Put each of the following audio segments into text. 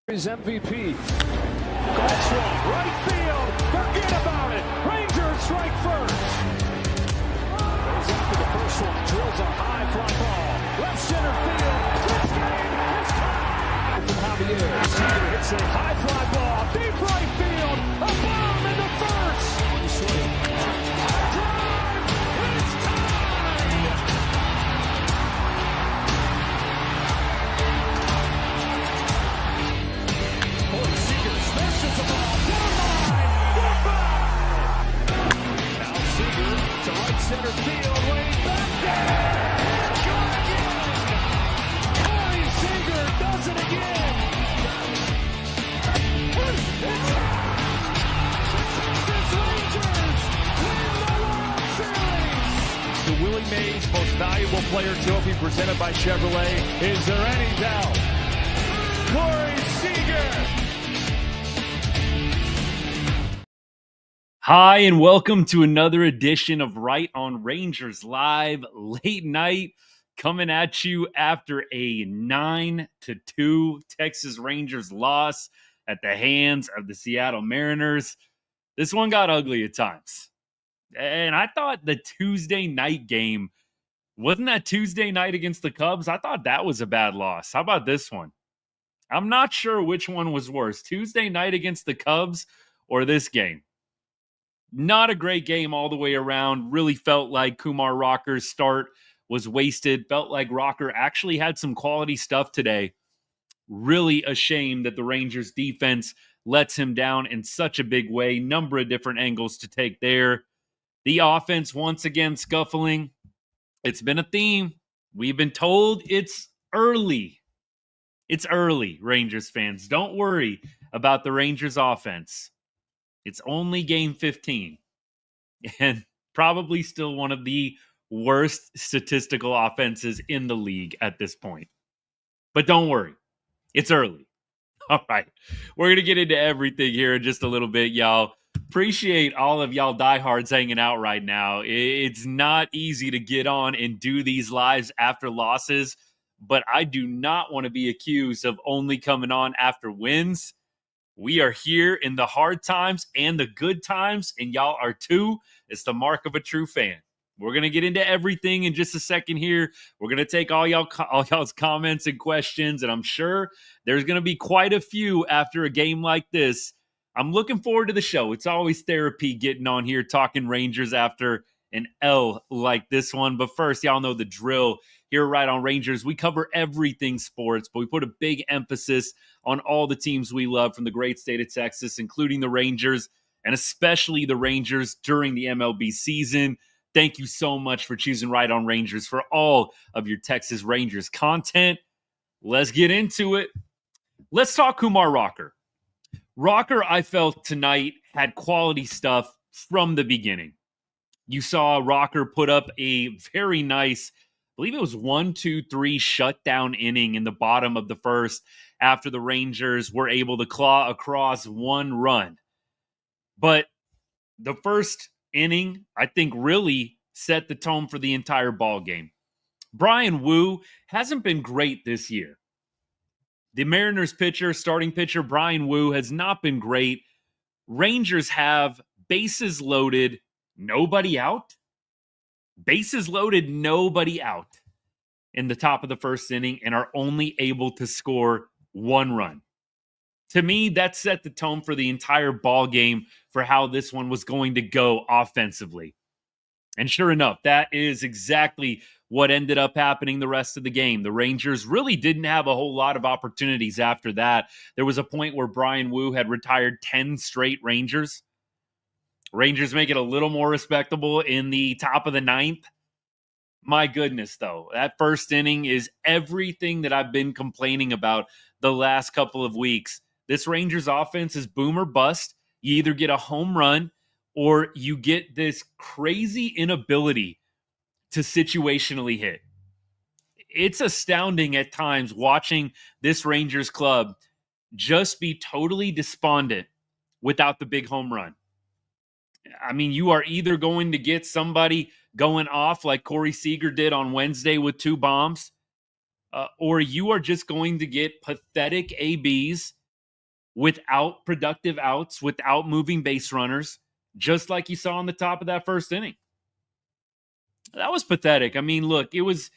His MVP. Golfs one, right field. Forget about it. Rangers strike first. Goes after the first one. Drills a high fly ball. Left center field. This game is tied. From Javier. Seager hits a high fly ball. Deep right field. A bomb into first. One swing. Drive. It's tied. Seager smashes the ball down the line. Goodbye. Now Seager to right center field. Way back there. Good again. Corey Seager does it again. It's Texas Rangers win the World Series. The Willie Mays Most Valuable Player Trophy presented by Chevrolet. Is there any doubt? Corey Seager. Hi, and welcome to another edition of Right on Rangers Live, late night, coming at you after a 9-2 Texas Rangers loss at the hands of the Seattle Mariners. This one got ugly at times. And I thought the Tuesday night game, wasn't that Tuesday night against the Cubs? I thought that was a bad loss. How about this one? I'm not sure which one was worse, Tuesday night against the Cubs or this game. Not a great game all the way around. Really felt like Kumar Rocker's start was wasted. Felt like Rocker actually had some quality stuff today. Really a shame that the Rangers defense lets him down in such a big way. Number of different angles to take there. The offense once again scuffling. It's been a theme. We've been told it's early. It's early, Rangers fans. Don't worry about the Rangers offense. It's only game 15 and probably still one of the worst statistical offenses in the league at this point. But don't worry, it's early. All right, we're going to get into everything here in just a little bit, y'all. Appreciate all of y'all diehards hanging out right now. It's not easy to get on and do these lives after losses, but I do not want to be accused of only coming on after wins. We are here in the hard times and the good times, and y'all are too. It's the mark of a true fan. We're going to get into everything in just a second here. We're going to take all y'all's comments and questions, and I'm sure there's going to be quite a few after a game like this. I'm looking forward to the show. It's always therapy getting on here talking Rangers after an L like this one. But first, y'all know the drill. Here right on Rangers, we cover everything sports, but we put a big emphasis on all the teams we love from the great state of Texas, including the Rangers, and especially the Rangers during the MLB season. Thank you so much for choosing Right on Rangers for all of your Texas Rangers content. Let's get into it. Let's talk Kumar Rocker. Rocker, I felt tonight, had quality stuff from the beginning. You saw Rocker put up a very nice, I believe it was 1-2-3 shutdown inning in the bottom of the first after the Rangers were able to claw across one run. But the first inning, I think, really set the tone for the entire ball game. Brian Wu hasn't been great this year. The Mariners pitcher, starting pitcher, Brian Wu, has not been great. Rangers have bases loaded, nobody out. Bases loaded, nobody out in the top of the first inning and are only able to score one run. To me, that set the tone for the entire ball game for how this one was going to go offensively. And sure enough, that is exactly what ended up happening the rest of the game. The Rangers really didn't have a whole lot of opportunities after that. There was a point where Brian Wu had retired 10 straight Rangers. Rangers make it a little more respectable in the top of the ninth. My goodness, though, that first inning is everything that I've been complaining about the last couple of weeks. This Rangers offense is boom or bust. You either get a home run or you get this crazy inability to situationally hit. It's astounding at times watching this Rangers club just be totally despondent without the big home run. I mean, you are either going to get somebody going off like Corey Seager did on Wednesday with 2 bombs, or you are just going to get pathetic ABs without productive outs, without moving base runners, just like you saw on the top of that first inning. That was pathetic. I mean, look, it was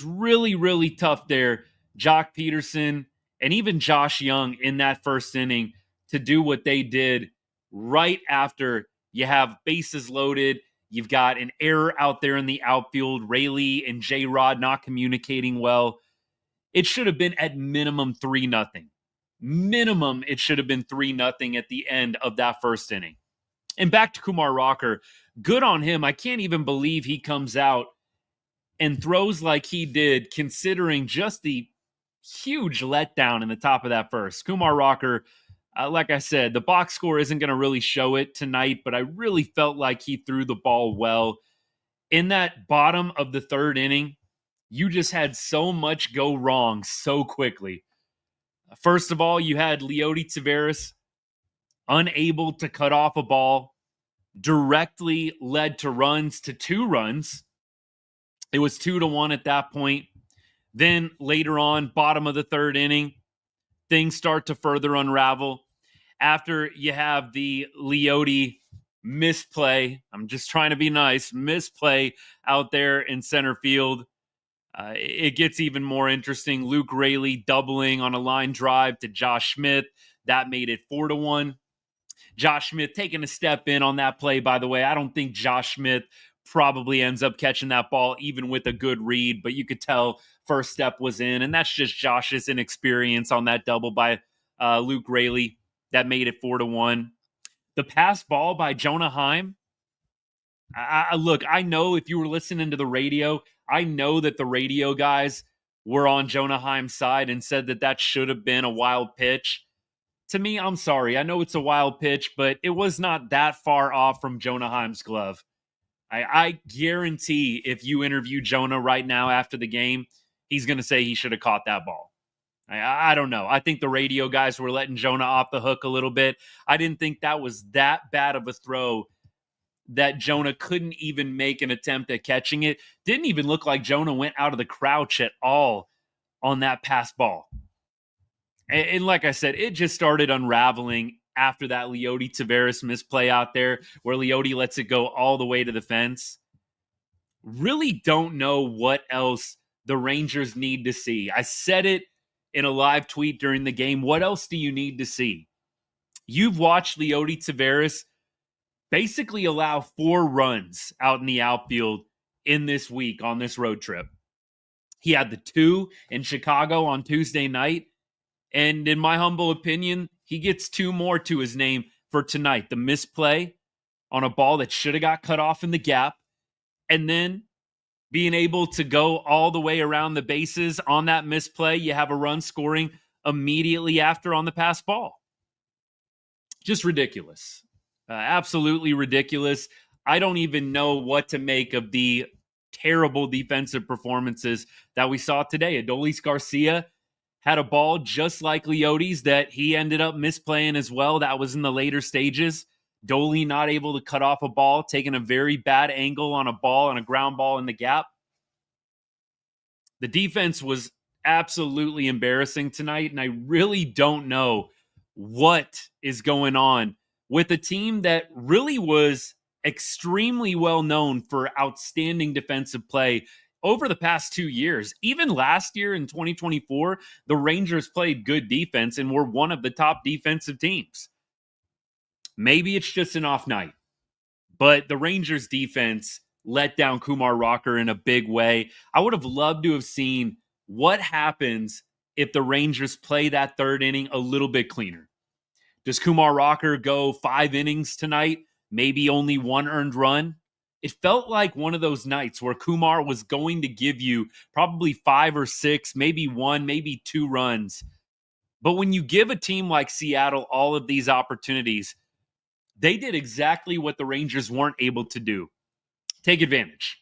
really, really tough there. Jock Peterson and even Josh Young in that first inning to do what they did right after you have bases loaded. You've got an error out there in the outfield. Rayleigh and J-Rod not communicating well. It should have been at minimum 3-0. Minimum, it should have been 3-0 at the end of that first inning. And back to Kumar Rocker, good on him. I can't even believe he comes out and throws like he did, considering just the huge letdown in the top of that first. Kumar Rocker, like I said, the box score isn't going to really show it tonight, but I really felt like he threw the ball well. In that bottom of the third inning, you just had so much go wrong so quickly. First of all, you had Leody Taveras unable to cut off a ball, directly led to runs, to 2 runs. It was 2-1 at that point. Then later on, bottom of the third inning, things start to further unravel. After you have the Leody misplay, I'm just trying to be nice, misplay out there in center field, it gets even more interesting. Luke Rayleigh doubling on a line drive to Josh Smith. That made it 4-1. Josh Smith taking a step in on that play, by the way. I don't think Josh Smith probably ends up catching that ball even with a good read, but you could tell first step was in, and that's just Josh's inexperience on that double by Luke Rayleigh that made it 4-1. The pass ball by Jonah Heim. Look, I know if you were listening to the radio, I know that the radio guys were on Jonah Heim's side and said that that should have been a wild pitch. To me, I'm sorry. I know it's a wild pitch, but it was not that far off from Jonah Heim's glove. I guarantee if you interview Jonah right now after the game, he's going to say he should have caught that ball. I don't know. I think the radio guys were letting Jonah off the hook a little bit. I didn't think that was that bad of a throw that Jonah couldn't even make an attempt at catching it. Didn't even look like Jonah went out of the crouch at all on that pass ball. And like I said, it just started unraveling after that Leody Taveras misplay out there where Leody lets it go all the way to the fence. Really don't know what else the Rangers need to see. I said it in a live tweet during the game. What else do you need to see? You've watched Leody Taveras basically allow 4 runs out in the outfield in this week on this road trip. He had the 2 in Chicago on Tuesday night. And in my humble opinion, he gets 2 more to his name for tonight. The misplay on a ball that should have got cut off in the gap. And then being able to go all the way around the bases on that misplay. You have a run scoring immediately after on the pass ball. Just ridiculous. Absolutely ridiculous. I don't even know what to make of the terrible defensive performances that we saw today. Adolis Garcia had a ball just like Leody's that he ended up misplaying as well. That was in the later stages. Doley not able to cut off a ball, taking a very bad angle on a ball, on a ground ball in the gap. The defense was absolutely embarrassing tonight, and I really don't know what is going on with a team that really was extremely well known for outstanding defensive play over the past 2 years. Even last year in 2024, the Rangers played good defense and were one of the top defensive teams. Maybe it's just an off night, but the Rangers defense let down Kumar Rocker in a big way. I would have loved to have seen what happens if the Rangers play that third inning a little bit cleaner. Does Kumar Rocker go 5 innings tonight? Maybe only 1 earned run? It felt like one of those nights where Kumar was going to give you probably 5 or 6, maybe 1, maybe 2 runs. But when you give a team like Seattle all of these opportunities, they did exactly what the Rangers weren't able to do. Take advantage.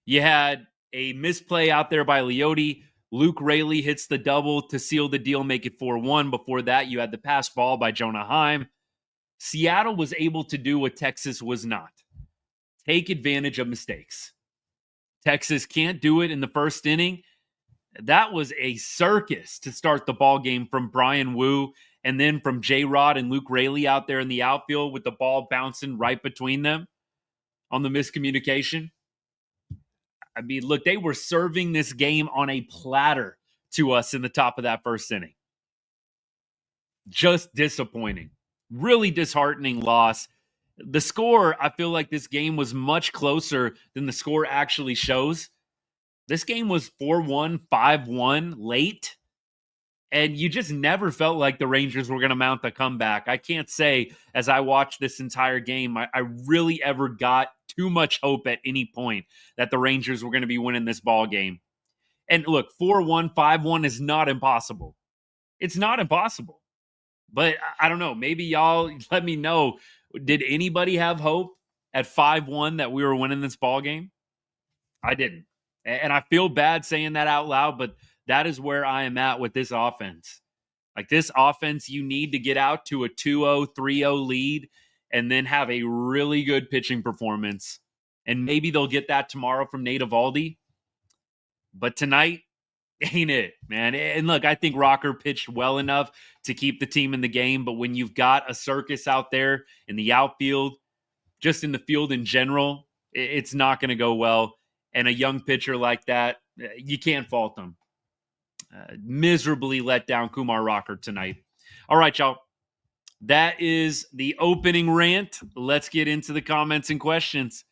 You had a misplay out there by Leody. Luke Rayleigh hits the double to seal the deal, make it 4-1. Before that, you had the pass ball by Jonah Heim. Seattle was able to do what Texas was not. Take advantage of mistakes. Texas can't do it in the first inning. That was a circus to start the ball game from Brian Wu And then from J-Rod and Luke Raley out there in the outfield with the ball bouncing right between them on the miscommunication. I mean, look, they were serving this game on a platter to us in the top of that first inning. Just disappointing. Really disheartening loss. The score, I feel like this game was much closer than the score actually shows. This game was 4-1, 5-1 late. And you just never felt like the Rangers were going to mount the comeback. I can't say, as I watched this entire game, I really ever got too much hope at any point that the Rangers were going to be winning this ball game. And look, 4-1, 5-1 is not impossible. It's not impossible. But I don't know. Maybe y'all let me know. Did anybody have hope at 5-1 that we were winning this ball game? I didn't. And I feel bad saying that out loud, but that is where I am at with this offense. Like this offense, you need to get out to a 2-0, 3-0 lead and then have a really good pitching performance. And maybe they'll get that tomorrow from Nate Eovaldi. But tonight, ain't it, man. And look, I think Rocker pitched well enough to keep the team in the game. But when you've got a circus out there in the outfield, just in the field in general, it's not going to go well. And a young pitcher like that, you can't fault them. Miserably let down Kumar Rocker tonight. All right, y'all. That is the opening rant. Let's get into the comments and questions.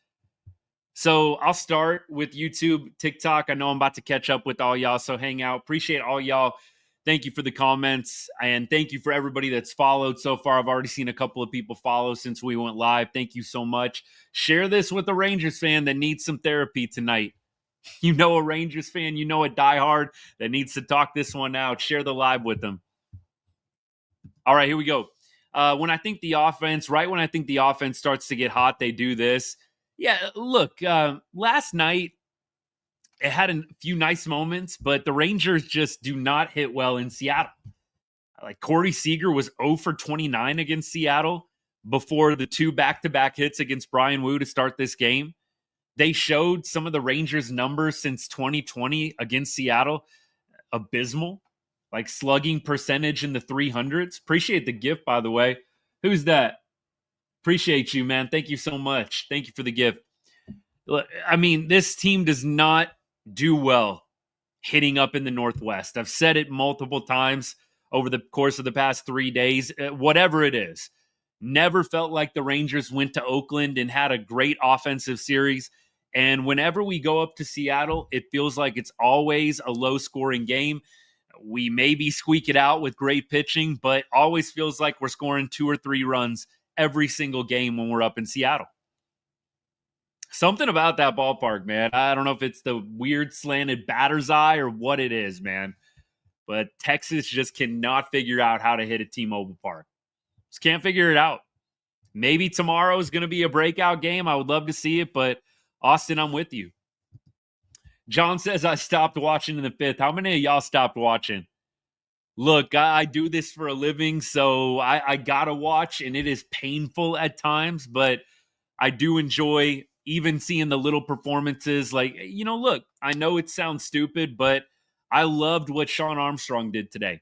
So I'll start with YouTube, TikTok. I know I'm about to catch up with all y'all, so hang out. Appreciate all y'all. Thank you for the comments, and thank you for everybody that's followed so far. I've already seen a couple of people follow since we went live. Thank you so much. Share this with a Rangers fan that needs some therapy tonight. You know a Rangers fan, you know a diehard that needs to talk this one out. Share the live with them. All right, here we go. When I think the offense starts to get hot, they do this. Yeah, look, last night it had a few nice moments, but the Rangers just do not hit well in Seattle. Like Corey Seager was 0 for 29 against Seattle before the two back-to-back hits against Brian Wu to start this game. They showed some of the Rangers' numbers since 2020 against Seattle. Abysmal. Like slugging percentage in the 300s. Appreciate the gift, by the way. Who's that? Appreciate you, man. Thank you so much. Thank you for the gift. I mean, this team does not do well hitting up in the Northwest. I've said it multiple times over the course of the past 3 days. Whatever it is. Never felt like the Rangers went to Oakland and had a great offensive series. And whenever we go up to Seattle, it feels like it's always a low-scoring game. We maybe squeak it out with great pitching, but always feels like we're scoring 2 or 3 runs every single game when we're up in Seattle. Something about that ballpark, man. I don't know if it's the weird slanted batter's eye or what it is, man. But Texas just cannot figure out how to hit at T-Mobile Park. Just can't figure it out. Maybe tomorrow is going to be a breakout game. I would love to see it, but Austin, I'm with you. John says I stopped watching in the 5th. How many of y'all stopped watching? Look, I do this for a living, so I got to watch, and it is painful at times, but I do enjoy even seeing the little performances. Like, look, I know it sounds stupid, but I loved what Sean Armstrong did today.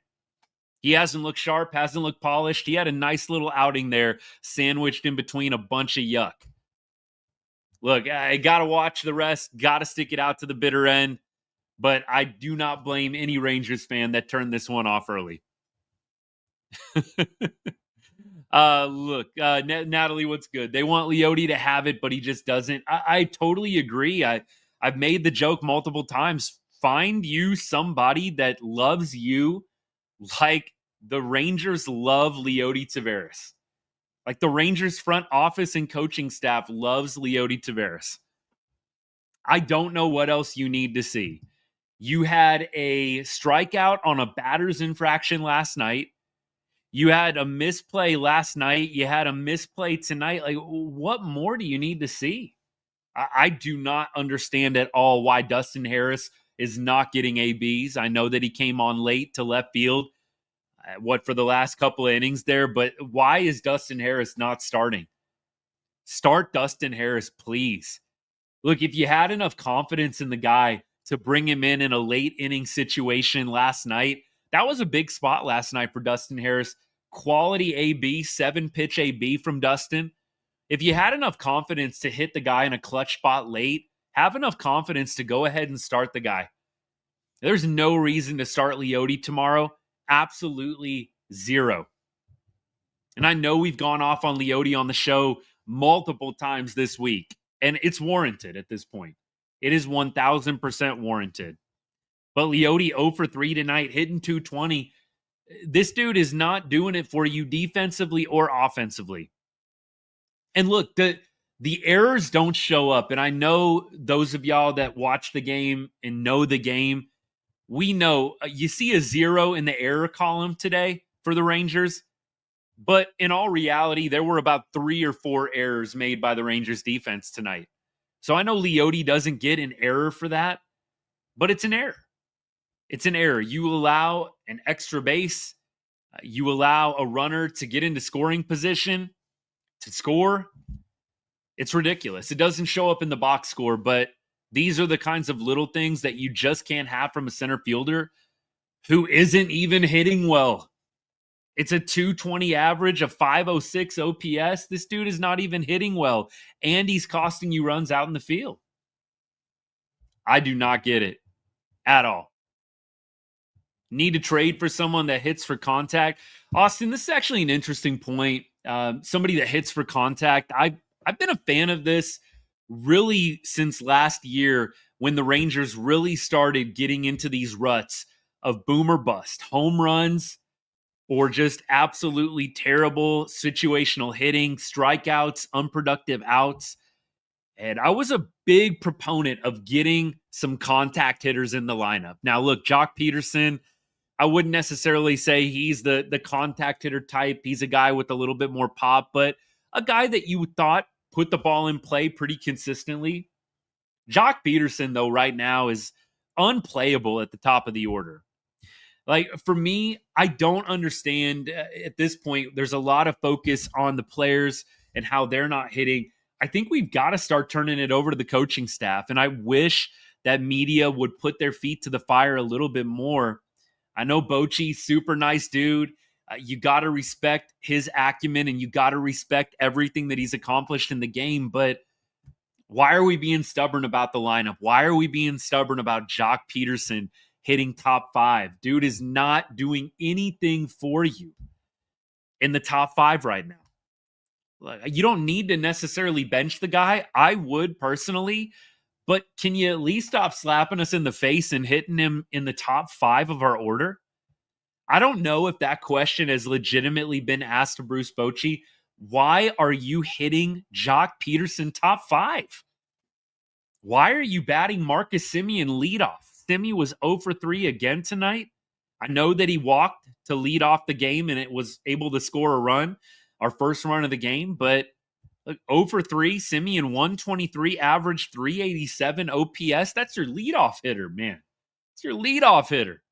He hasn't looked sharp, hasn't looked polished. He had a nice little outing there, sandwiched in between a bunch of yuck. Look, I got to watch the rest, got to stick it out to the bitter end, but I do not blame any Rangers fan that turned this one off early. Natalie, what's good? They want Leote to have it, but he just doesn't. I totally agree. I've made the joke multiple times. Find you somebody that loves you like the Rangers love Leote Taveras. Like the Rangers front office and coaching staff loves Leote Taveras. I don't know what else you need to see. You had a strikeout on a batter's infraction last night. You had a misplay last night. You had a misplay tonight. Like, what more do you need to see? I do not understand at all why Dustin Harris is not getting ABs. I know that he came on late to left field. For the last couple of innings there, but why is Dustin Harris not starting? Start Dustin Harris, please. Look, if you had enough confidence in the guy to bring him in a late inning situation last night, that was a big spot last night for Dustin Harris quality AB, 7-pitch AB from Dustin. If you had enough confidence to hit the guy in a clutch spot late, have enough confidence to go ahead and start the guy. There's no reason to start Leote tomorrow. Absolutely zero. And I know we've gone off on Leote on the show multiple times this week, and it's warranted at this point. It is 1,000% warranted. But Leote 0 for 3 tonight, hitting 220. This dude is not doing it for you defensively or offensively. And look, the errors don't show up. And I know those of y'all that watch the game and know the game, we know you see a 0 in the error column today for the Rangers. But in all reality, there were about 3 or 4 errors made by the Rangers defense tonight. So I know Leote doesn't get an error for that, but it's an error. It's an error. You allow an extra base. You allow a runner to get into scoring position to score. It's ridiculous. It doesn't show up in the box score, but these are the kinds of little things that you just can't have from a center fielder who isn't even hitting well. It's a 220 average, a 506 OPS. This dude is not even hitting well, and he's costing you runs out in the field. I do not get it at all. Need to trade for someone that hits for contact. Austin, this is actually an interesting point. Somebody that hits for contact. I've been a fan of this really since last year when the Rangers really started getting into these ruts of boom or bust, home runs, or just absolutely terrible situational hitting, strikeouts, unproductive outs. And I was a big proponent of getting some contact hitters in the lineup. Now, look, Jock Peterson, I wouldn't necessarily say he's the contact hitter type. He's a guy with a little bit more pop, but a guy that you thought put the ball in play pretty consistently. Jock Peterson, though, right now is unplayable at the top of the order. Like, for me, I don't understand at this point. There's a lot of focus on the players and how they're not hitting. I think we've got to start turning it over to the coaching staff. And I wish that media would put their feet to the fire a little bit more. I know Bochy, super nice dude. You got to respect his acumen and you got to respect everything that he's accomplished in the game. But why are we being stubborn about the lineup? Why are we being stubborn about Jock Peterson hitting top 5? Dude is not doing anything for you in the top 5 right now. You don't need to necessarily bench the guy. I would personally, but can you at least stop slapping us in the face and hitting him in the top 5 of our order? I don't know if that question has legitimately been asked to Bruce Bochy. Why are you hitting Jock Peterson top 5? Why are you batting Marcus Semien leadoff? Semien was 0 for 3 again tonight. I know that he walked to lead off the game and it was able to score a run, our first run of the game, but look, 0 for 3, Semien 123 average, 387 OPS. That's your leadoff hitter, man. It's your leadoff hitter.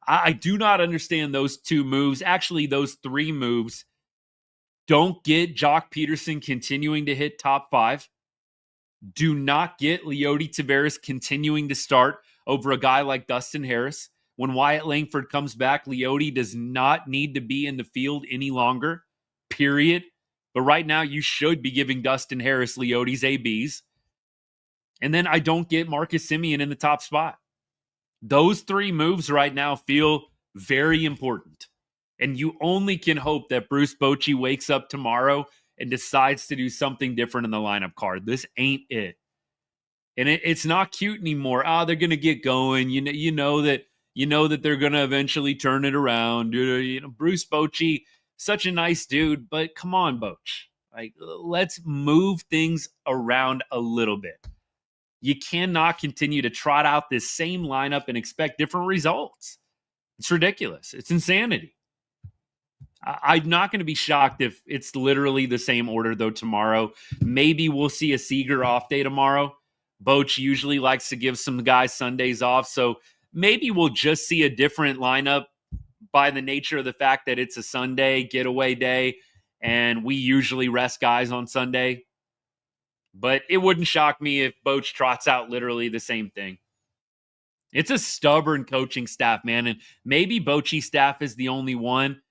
I do not understand those 2 moves. Actually, those 3 moves don't get Jock Peterson continuing to hit top 5. Do not get Leote Taveras continuing to start over a guy like Dustin Harris. When Wyatt Langford comes back, Leote does not need to be in the field any longer, period. But right now, you should be giving Dustin Harris Leote's ABs. And then I don't get Marcus Semien in the top spot. Those 3 moves right now feel very important. And you only can hope that Bruce Bochy wakes up tomorrow and decides to do something different in the lineup card. This ain't it. And it's not cute anymore. They're going to get going. You know that they're going to eventually turn it around. You know, Bruce Bochy, such a nice dude, but come on, Boch. Like, let's move things around a little bit. You cannot continue to trot out this same lineup and expect different results. It's ridiculous. It's insanity. I'm not going to be shocked if it's literally the same order, though, tomorrow. Maybe we'll see a Seager off day tomorrow. Boch usually likes to give some guys Sundays off, so maybe we'll just see a different lineup by the nature of the fact that it's a Sunday getaway day, and we usually rest guys on Sunday. But it wouldn't shock me if Boch trots out literally the same thing. It's a stubborn coaching staff, man. And maybe Bochy's staff is the only one.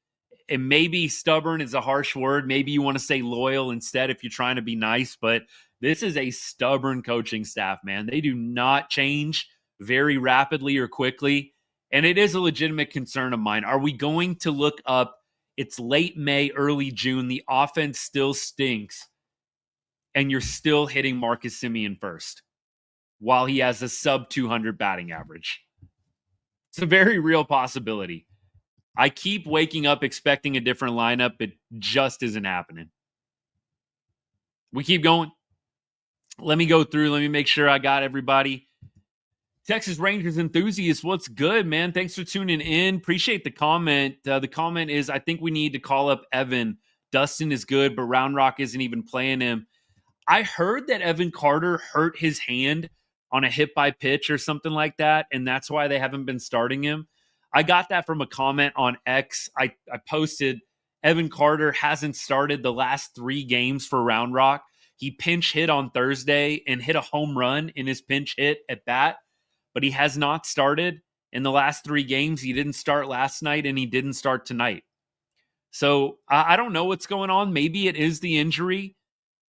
And maybe stubborn is a harsh word. Maybe you want to say loyal instead if you're trying to be nice. But this is a stubborn coaching staff, man. They do not change very rapidly or quickly. And it is a legitimate concern of mine. Are we going to look up? It's late May, early June. The offense still stinks. And you're still hitting Marcus Semien first while he has a sub 200 batting average. It's a very real possibility. I keep waking up expecting a different lineup. It just isn't happening. We keep going. Let me go through. Let me make sure I got everybody. Texas Rangers enthusiasts, what's good, man? Thanks for tuning in. Appreciate the comment. The comment is, I think we need to call up Evan. Dustin is good, but Round Rock isn't even playing him. I heard that Evan Carter hurt his hand on a hit by pitch or something like that, and that's why they haven't been starting him. I got that from a comment on X. I posted Evan Carter hasn't started the last 3 games for Round Rock. He pinch hit on Thursday and hit a home run in his pinch hit at bat, but he has not started in the last 3 games. He didn't start last night, and he didn't start tonight. So I don't know what's going on. Maybe it is the injury.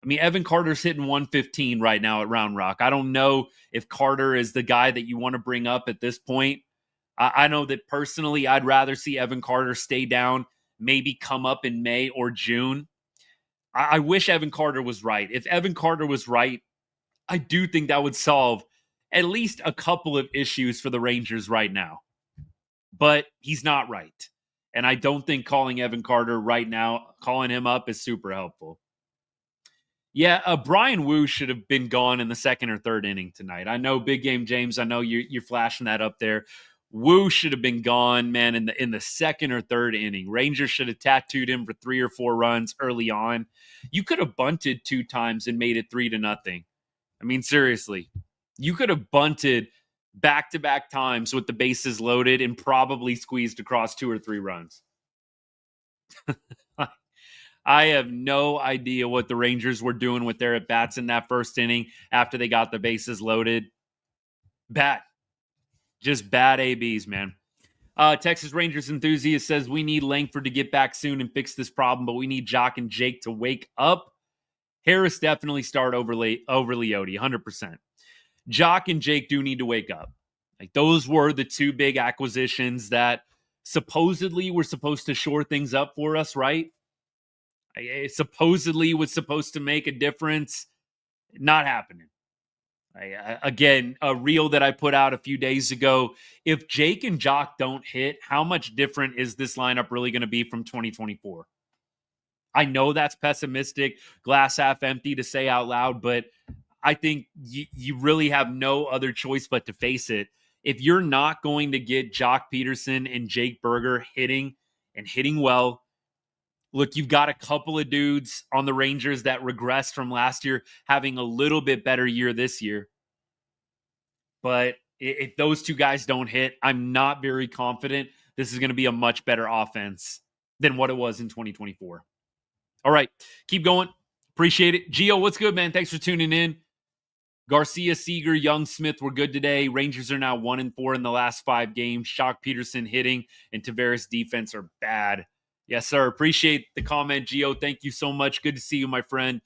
I mean, Evan Carter's hitting 115 right now at Round Rock. I don't know if Carter is the guy that you want to bring up at this point. I know that personally, I'd rather see Evan Carter stay down, maybe come up in May or June. I wish Evan Carter was right. If Evan Carter was right, I do think that would solve at least a couple of issues for the Rangers right now. But he's not right. And I don't think calling Evan Carter right now, calling him up, is super helpful. Yeah, Brian Wu should have been gone in the 2nd or 3rd inning tonight. I know, Big Game James, I know you're flashing that up there. Wu should have been gone, man, in the 2nd or 3rd inning. Rangers should have tattooed him for 3 or 4 runs early on. You could have bunted 2 times and made it 3-0. I mean, seriously. You could have bunted back-to-back times with the bases loaded and probably squeezed across 2 or 3 runs. I have no idea what the Rangers were doing with their at-bats in that 1st inning after they got the bases loaded. Bad. Just bad ABs, man. Texas Rangers enthusiast says, we need Langford to get back soon and fix this problem, but we need Jock and Jake to wake up. Harris definitely start over Leote, 100%. Jock and Jake do need to wake up. Like, those were the 2 big acquisitions that supposedly were supposed to shore things up for us, right? It supposedly was supposed to make a difference. Not happening. Again, a reel that I put out a few days ago. If Jake and Jock don't hit, how much different is this lineup really going to be from 2024? I know that's pessimistic, glass half empty to say out loud, but I think you really have no other choice but to face it. If you're not going to get Jock Peterson and Jake Berger hitting and hitting well, look, you've got a couple of dudes on the Rangers that regressed from last year, having a little bit better year this year. But if those 2 guys don't hit, I'm not very confident this is going to be a much better offense than what it was in 2024. All right, keep going. Appreciate it. Gio, what's good, man? Thanks for tuning in. Garcia, Seager, Young, Smith were good today. Rangers are now 1-4 in the last 5 games. Jock Peterson hitting and Tavares defense are bad. Yes, sir. Appreciate the comment, Gio. Thank you so much. Good to see you, my friend.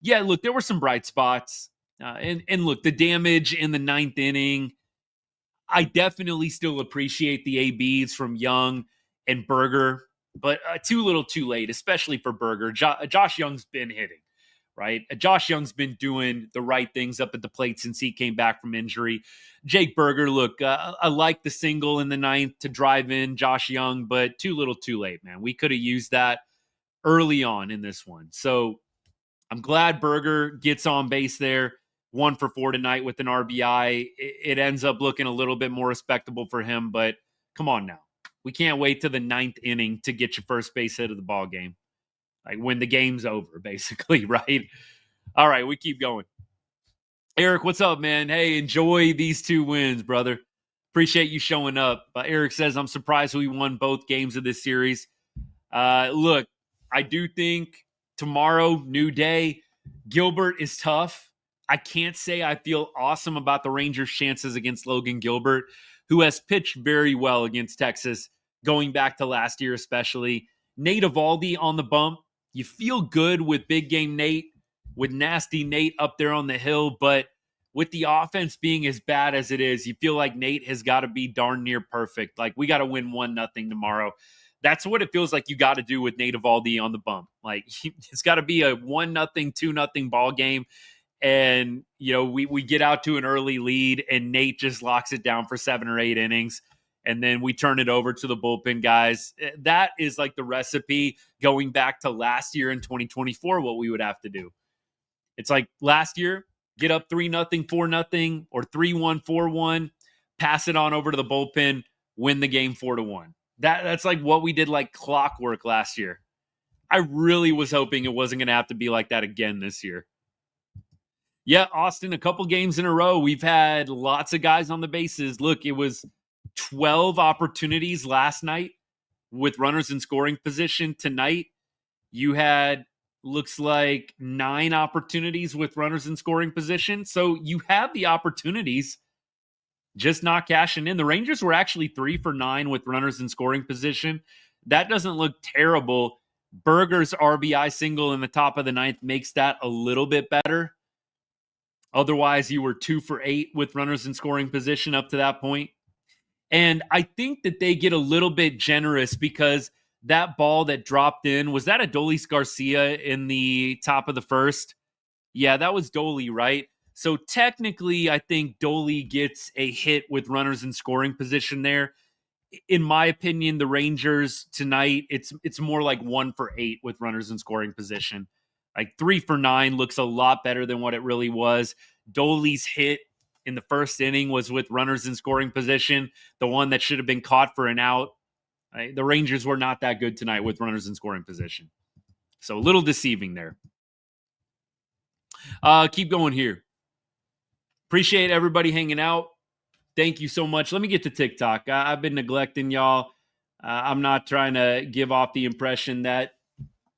Yeah, look, there were some bright spots. And look, the damage in the 9th inning, I definitely still appreciate the ABs from Young and Berger, but too little too late, especially for Berger. Josh Young's been hitting, right? Josh Young's been doing the right things up at the plate since he came back from injury. Jake Berger, look, I like the single in the 9th to drive in Josh Young, but too little too late, man. We could have used that early on in this one. So I'm glad Berger gets on base there. 1 for 4 tonight with an RBI. It ends up looking a little bit more respectable for him, but come on now. We can't wait to the 9th inning to get your first base hit of the ball game. Like, when the game's over, basically, right? All right, we keep going. Eric, what's up, man? Hey, enjoy these 2 wins, brother. Appreciate you showing up. Eric says, I'm surprised we won both games of this series. Look, I do think tomorrow, new day. Gilbert is tough. I can't say I feel awesome about the Rangers' chances against Logan Gilbert, who has pitched very well against Texas, going back to last year especially. Nate Eovaldi on the bump. You feel good with big game Nate, with nasty Nate up there on the hill, but with the offense being as bad as it is, you feel like Nate has got to be darn near perfect. Like, we got to win 1-0 tomorrow. That's what it feels like you got to do with Nate Eovaldi on the bump. Like, it's got to be a 1-0, 2-0 ball game. And, we get out to an early lead and Nate just locks it down for 7 or 8 innings. And then we turn it over to the bullpen guys. That is like the recipe going back to last year in 2024, what we would have to do. It's like last year, get up 3-0, 4-0, or 3-1, 4-1, pass it on over to the bullpen, win the game 4-1. That's like what we did like clockwork last year. I really was hoping it wasn't going to have to be like that again this year. Yeah, Austin, a couple games in a row, we've had lots of guys on the bases. Look, it was 12 opportunities last night with runners in scoring position. Tonight, you had, looks like, 9 opportunities with runners in scoring position. So you have the opportunities, just not cashing in. The Rangers were actually 3 for 9 with runners in scoring position. That doesn't look terrible. Berger's RBI single in the top of the 9th makes that a little bit better. Otherwise, you were 2 for 8 with runners in scoring position up to that point. And I think that they get a little bit generous because that ball that dropped in, was that Adolis Garcia in the top of the first? Yeah, that was Dolly, right? So technically, I think Dolly gets a hit with runners in scoring position there. In my opinion, the Rangers tonight, it's more like 1 for 8 with runners in scoring position. Like 3 for 9 looks a lot better than what it really was. Dolly's hit in the first inning was with runners in scoring position, the one that should have been caught for an out. The Rangers were not that good tonight with runners in scoring position. So a little deceiving there. Keep going here. Appreciate everybody hanging out. Thank you so much. Let me get to TikTok. I've been neglecting y'all. I'm not trying to give off the impression that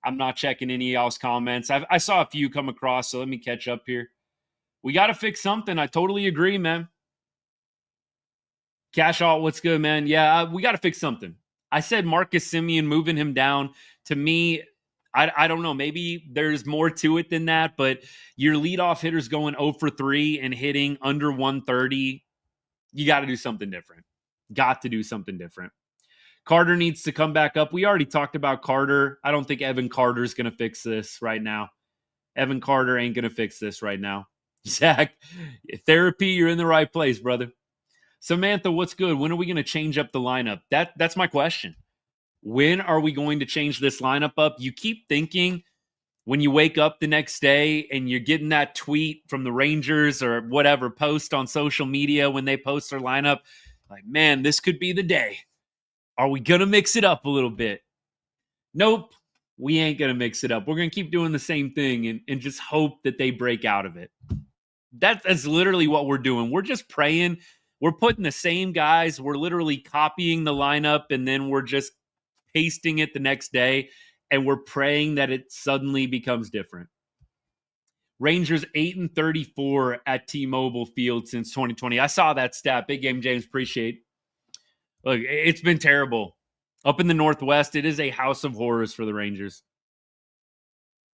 I'm not checking any of y'all's comments. I saw a few come across, so let me catch up here. We got to fix something. I totally agree, man. Cash Alt, what's good, man? Yeah, we got to fix something. I said Marcus Semien, moving him down. To me, I don't know. Maybe there's more to it than that, but your leadoff hitter's going 0 for 3 and hitting under 130. You got to do something different. Got to do something different. Carter needs to come back up. We already talked about Carter. I don't think Evan Carter's going to fix this right now. Evan Carter ain't going to fix this right now. Zach, therapy, you're in the right place, brother. Samantha, what's good? When are we going to change up the lineup? That's my question. When are we going to change this lineup up? You keep thinking when you wake up the next day and you're getting that tweet from the Rangers or whatever post on social media when they post their lineup, like, man, this could be the day. Are we going to mix it up a little bit? Nope, we ain't going to mix it up. We're going to keep doing the same thing and just hope that they break out of it. That's literally what we're doing. We're just praying. We're putting the same guys. We're literally copying the lineup, and then we're just pasting it the next day, and we're praying that it suddenly becomes different. Rangers 8-34 at T-Mobile Field since 2020. I saw that stat. Big Game James, appreciate. Look, it's been terrible. Up in the Northwest, it is a house of horrors for the Rangers.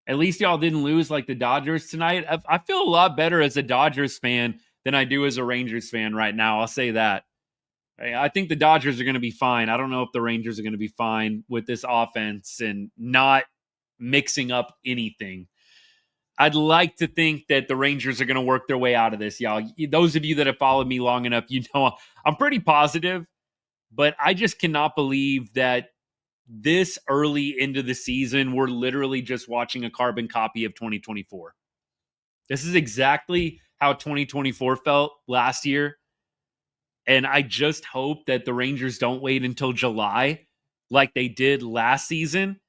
At least y'all didn't lose like the Dodgers tonight. I feel a lot better as a Dodgers fan than I do as a Rangers fan right now. I'll say that. I think the Dodgers are going to be fine. I don't know if the Rangers are going to be fine with this offense and not mixing up anything. I'd like to think that the Rangers are going to work their way out of this, y'all. Those of you that have followed me long enough, you know I'm pretty positive, but I just cannot believe that this early into the season, we're literally just watching a carbon copy of 2024. This is exactly how 2024 felt last year. And I just hope that the Rangers don't wait until July like they did last season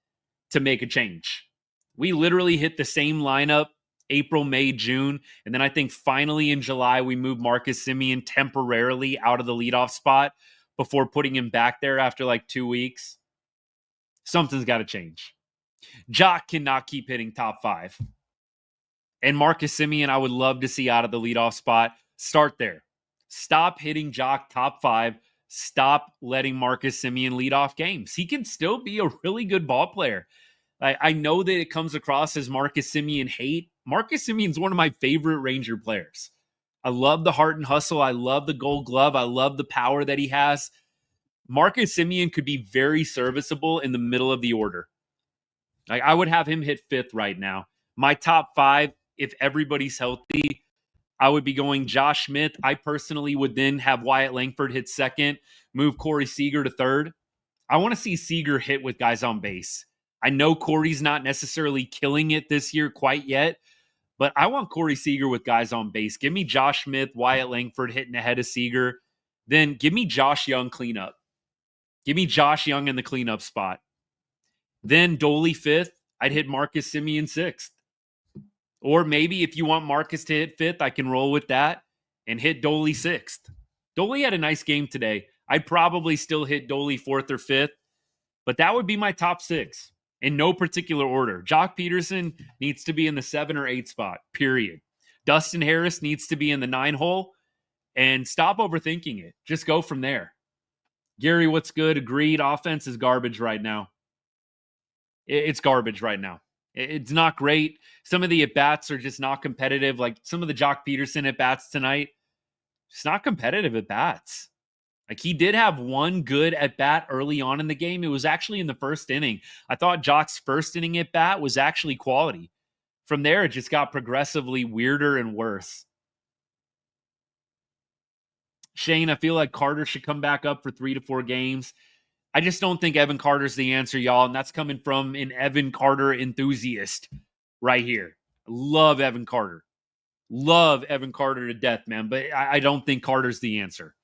to make a change. We literally hit the same lineup April, May, June. And then I think finally in July, we moved Marcus Semien temporarily out of the leadoff spot before putting him back there after like 2 weeks. Something's got to change. Jock cannot keep hitting top 5. And Marcus Semien, I would love to see out of the leadoff spot. Start there. Stop hitting Jock top 5. Stop letting Marcus Semien lead off games. He can still be a really good ball player. I know that it comes across as Marcus Semien hate. Marcus Semien's one of my favorite Ranger players. I love the heart and hustle. I love the gold glove. I love the power that he has. Marcus Semien could be very serviceable in the middle of the order. Like, I would have him hit 5th right now. My top 5, if everybody's healthy, I would be going Josh Smith. I personally would then have Wyatt Langford hit 2nd, move Corey Seager to 3rd. I want to see Seager hit with guys on base. I know Corey's not necessarily killing it this year quite yet, but I want Corey Seager with guys on base. Give me Josh Smith, Wyatt Langford hitting ahead of Seager. Then give me Josh Young cleanup. Give me Josh Young in the cleanup spot. Then Doley 5th. I'd hit Marcus Semien 6th. Or maybe if you want Marcus to hit 5th, I can roll with that and hit Doley 6th. Doley had a nice game today. I'd probably still hit Doley 4th or 5th, but that would be my top 6 in no particular order. Jock Peterson needs to be in the 7 or 8 spot, period. Dustin Harris needs to be in the 9 hole, and stop overthinking it. Just go from there. Gary, what's good? Agreed. Offense is garbage right now. It's garbage right now. It's not great. Some of the at-bats are just not competitive. Like some of the Jock Peterson at-bats tonight, it's not competitive at-bats. Like, he did have one good at-bat early on in the game. It was actually in the first inning. I thought Jock's first inning at-bat was actually quality. From there, it just got progressively weirder and worse. Shane, I feel like Carter should come back up for 3 to 4 games. I just don't think Evan Carter's the answer, y'all, and that's coming from an Evan Carter enthusiast right here. Love Evan Carter. Love Evan Carter to death, man, but I don't think Carter's the answer.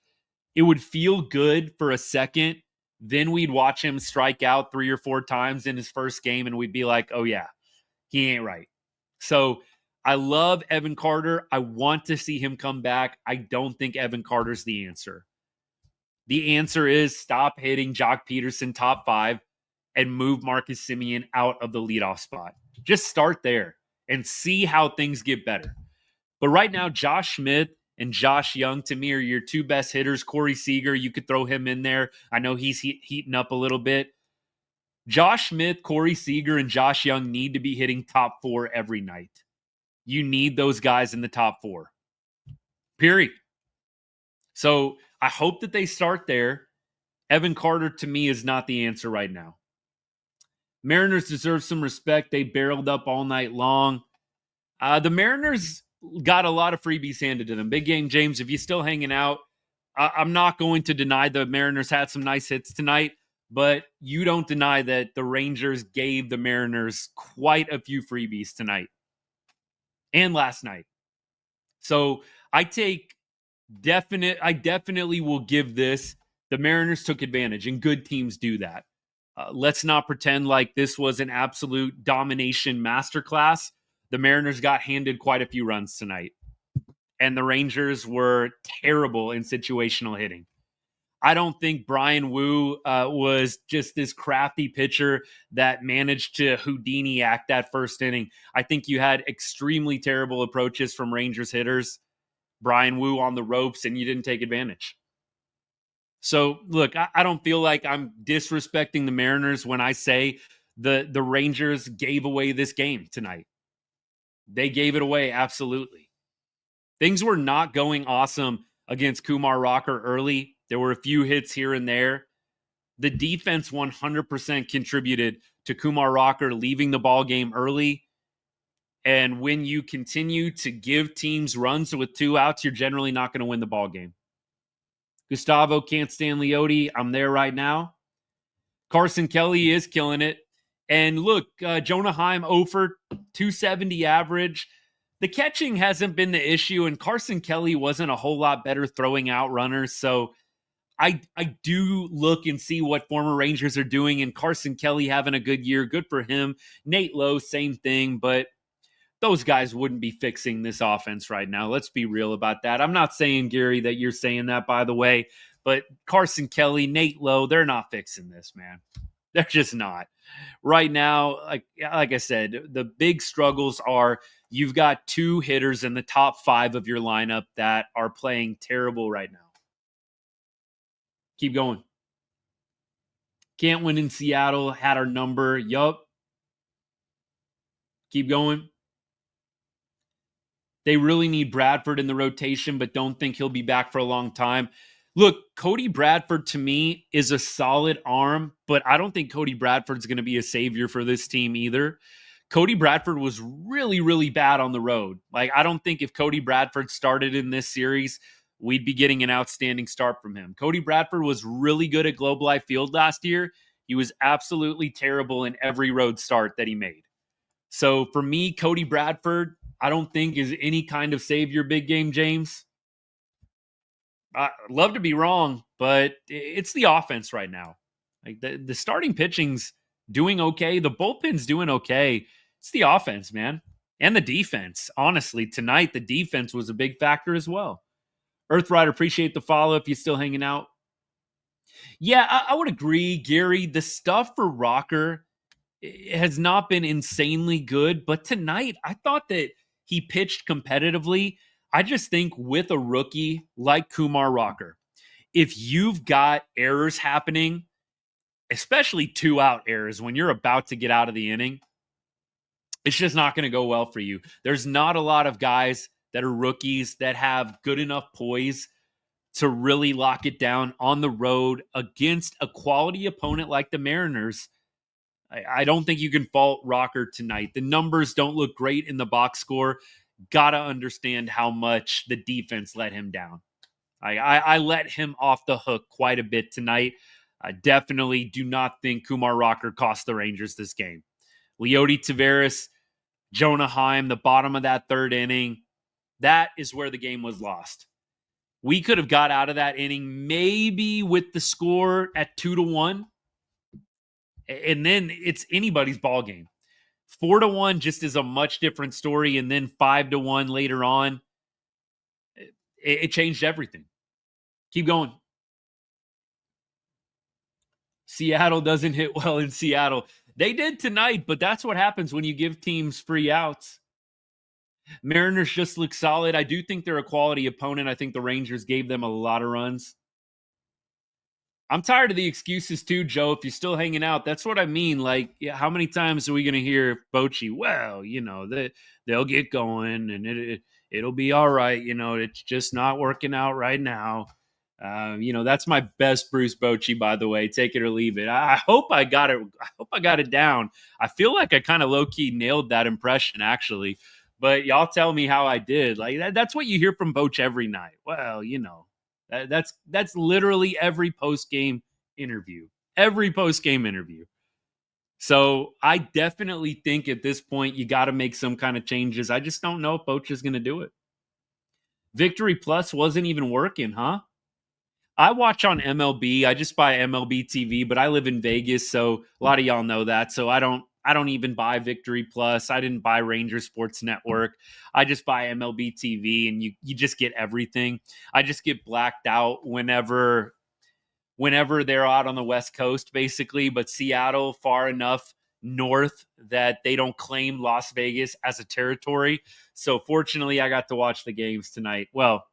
It would feel good for a second. Then we'd watch him strike out 3 or 4 times in his first game, and we'd be like, oh, yeah, he ain't right. So I love Evan Carter. I want to see him come back. I don't think Evan Carter's the answer. The answer is stop hitting Jock Peterson top 5 and move Marcus Semien out of the leadoff spot. Just start there and see how things get better. But right now, Josh Smith and Josh Young, to me, are your 2 best hitters. Corey Seager, you could throw him in there. I know he's heating up a little bit. Josh Smith, Corey Seager, and Josh Young need to be hitting top 4 every night. You need those guys in the top 4. Period. So I hope that they start there. Evan Carter, to me, is not the answer right now. Mariners deserve some respect. They barreled up all night long. The Mariners got a lot of freebies handed to them. Big Game James, if you're still hanging out, I'm not going to deny the Mariners had some nice hits tonight, but you don't deny that the Rangers gave the Mariners quite a few freebies tonight and last night. So I definitely will give this. The Mariners took advantage, and good teams do that. Let's not pretend like this was an absolute domination masterclass. The Mariners got handed quite a few runs tonight, and the Rangers were terrible in situational hitting. I don't think Brian Wu was just this crafty pitcher that managed to Houdini act that first inning. I think you had extremely terrible approaches from Rangers hitters. Brian Wu on the ropes, and you didn't take advantage. So, look, I don't feel like I'm disrespecting the Mariners when I say the Rangers gave away this game tonight. They gave it away, absolutely. Things were not going awesome against Kumar Rocker early. There were a few hits here and there. The defense 100% contributed to Kumar Rocker leaving the ball game early. And when you continue to give teams runs with 2 outs, you're generally not going to win the ball game. Gustavo can't stand Leote. I'm there right now. Carson Kelly is killing it. And look, Jonah Heim, 0 for 270 average. The catching hasn't been the issue, and Carson Kelly wasn't a whole lot better throwing out runners. So I do look and see what former Rangers are doing, and Carson Kelly having a good year. Good for him. Nate Lowe, same thing, but those guys wouldn't be fixing this offense right now. Let's be real about that. I'm not saying, Gary, that you're saying that, by the way, but Carson Kelly, Nate Lowe, they're not fixing this, man. They're just not. Right now, like I said, the big struggles are you've got two hitters in the top 5 of your lineup that are playing terrible right now. Keep going. Can't win in Seattle. Had our number. Yup. Keep going. They really need Bradford in the rotation, but don't think he'll be back for a long time. Look, Cody Bradford to me is a solid arm, but I don't think Cody Bradford's going to be a savior for this team either. Cody Bradford was really, really bad on the road. Like, I don't think if Cody Bradford started in this series, we'd be getting an outstanding start from him. Cody Bradford was really good at Globe Life Field last year. He was absolutely terrible in every road start that he made. So for me, Cody Bradford, I don't think is any kind of savior, Big Game James. I'd love to be wrong, but it's the offense right now. Like the starting pitching's doing okay. The bullpen's doing okay. It's the offense, man. And the defense. Honestly, tonight, the defense was a big factor as well. Earthrider, appreciate the follow if you're still hanging out. Yeah, I would agree, Gary. The stuff for Rocker has not been insanely good, but tonight I thought that he pitched competitively. I just think with a rookie like Kumar Rocker, if you've got errors happening, especially 2-out errors when you're about to get out of the inning, it's just not going to go well for you. There's not a lot of guys that are rookies that have good enough poise to really lock it down on the road against a quality opponent like the Mariners. I don't think you can fault Rocker tonight. The numbers don't look great in the box score. Got to understand how much the defense let him down. I let him off the hook quite a bit tonight. I definitely do not think Kumar Rocker cost the Rangers this game. Leody Taveras, Jonah Heim, the bottom of that third inning, that is where the game was lost. We could have got out of that inning maybe with the score at 2-1. And then it's anybody's ball game. 4-1 just is a much different story. And then 5-1 later on, it changed everything. Keep going. Seattle doesn't hit well in Seattle. They did tonight, but that's what happens when you give teams free outs. Mariners just look solid. I do think they're a quality opponent. I think the Rangers gave them a lot of runs. I'm tired of the excuses too, Joe. If you're still hanging out, that's what I mean. Like, how many times are we going to hear Bochy? Well, they'll get going and it'll be all right. It's just not working out right now. That's my best Bruce Bochy, by the way. Take it or leave it. I hope I got it. I hope I got it down. I feel like I kind of low key nailed that impression, actually. But y'all tell me how I did. Like that's what you hear from Boch every night. Well, that's literally every post-game interview. Every post-game interview. So I definitely think at this point you got to make some kind of changes. I just don't know if Boch is going to do it. Victory Plus wasn't even working, huh? I watch on MLB. I just buy MLB TV, but I live in Vegas, so a lot of y'all know that. So I don't even buy Victory Plus. I didn't buy Ranger Sports Network. I just buy MLB TV, and you just get everything. I just get blacked out whenever they're out on the West Coast, basically. But Seattle, far enough north that they don't claim Las Vegas as a territory. So fortunately, I got to watch the games tonight. Well,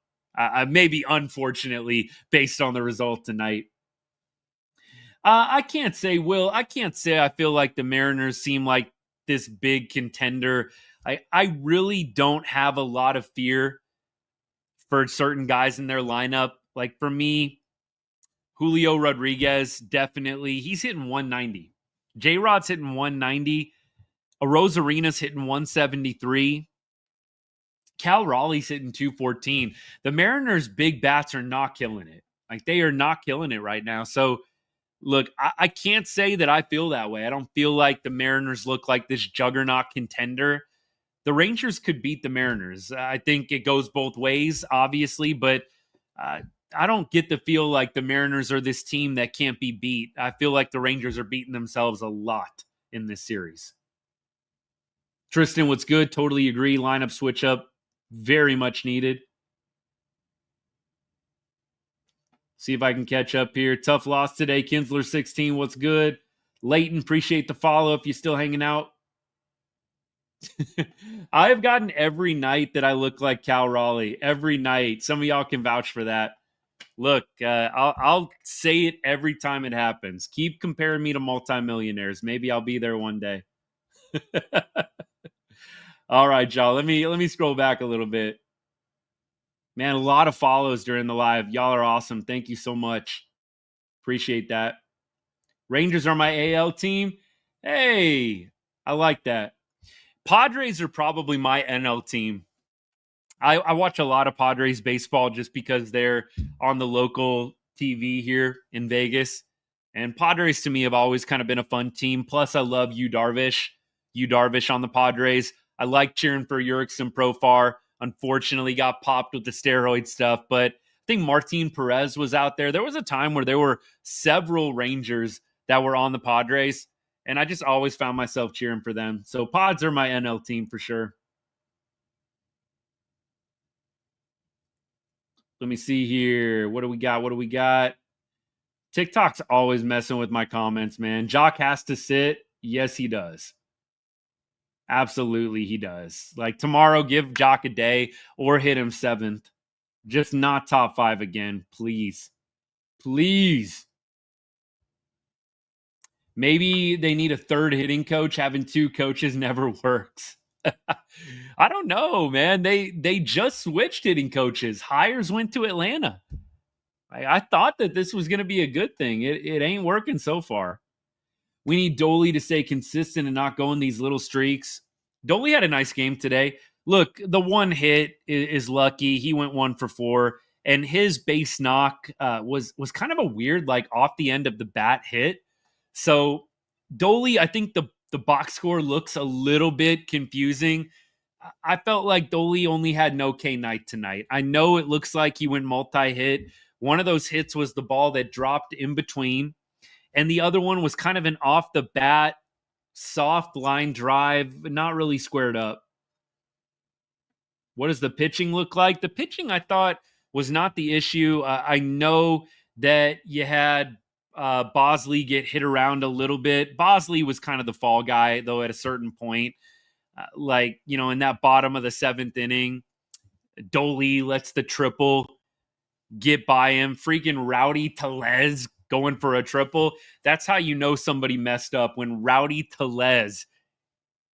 maybe unfortunately, based on the result tonight. I can't say, Will. I can't say I feel like the Mariners seem like this big contender. I really don't have a lot of fear for certain guys in their lineup. Like for me, Julio Rodriguez, definitely. He's hitting 190. J-Rod's hitting 190. Arozarena's hitting 173. Cal Raleigh's hitting 214. The Mariners' big bats are not killing it. Like they are not killing it right now. So look, I can't say that I feel that way. I don't feel like the Mariners look like this juggernaut contender. The Rangers could beat the Mariners. I think it goes both ways, obviously, but I don't get the feel like the Mariners are this team that can't be beat. I feel like the Rangers are beating themselves a lot in this series. Tristan, what's good? Totally agree. Lineup switch up. Very much needed. See if I can catch up here. Tough loss today. Kinsler 16. What's good? Leighton, appreciate the follow if you're still hanging out. I've gotten every night that I look like Cal Raleigh. Every night. Some of y'all can vouch for that. Look, I'll say it every time it happens. Keep comparing me to multimillionaires. Maybe I'll be there one day. All right, y'all. Let me scroll back a little bit. Man, a lot of follows during the live. Y'all are awesome. Thank you so much. Appreciate that. Rangers are my AL team. Hey, I like that. Padres are probably my NL team. I watch a lot of Padres baseball just because they're on the local TV here in Vegas. And Padres to me have always kind of been a fun team. Plus, I love Yu Darvish. Yu Darvish on the Padres. I like cheering for Jurickson Profar. Unfortunately, got popped with the steroid stuff. But I think Martin Perez was out there. There was a time where there were several Rangers that were on the Padres. And I just always found myself cheering for them. So Pods are my NL team for sure. Let me see here. What do we got? TikTok's always messing with my comments, man. Jock has to sit. Yes, he does. Absolutely, he does. Like tomorrow, give Jock a day or hit him 7th. Just not top 5 again, please. Please. Maybe they need a third hitting coach. Having 2 coaches never works. I don't know, man. They just switched hitting coaches. Hires went to Atlanta. I thought that this was going to be a good thing. It ain't working so far. We need Doley to stay consistent and not go in these little streaks. Doley had a nice game today. Look, the one hit is lucky. He went 1 for 4, and his base knock was kind of a weird, like off the end of the bat hit. So Doley, I think the box score looks a little bit confusing. I felt like Doley only had an okay night tonight. I know it looks like he went multi-hit. One of those hits was the ball that dropped in between, and the other one was kind of an off the bat, soft line drive, not really squared up. What does the pitching look like? The pitching, I thought, was not the issue. I know that you had Bosley get hit around a little bit. Bosley was kind of the fall guy, though, at a certain point. In that bottom of the 7th inning, Doley lets the triple get by him. Freaking Rowdy Tellez going for a triple. That's how you know somebody messed up, when Rowdy Tellez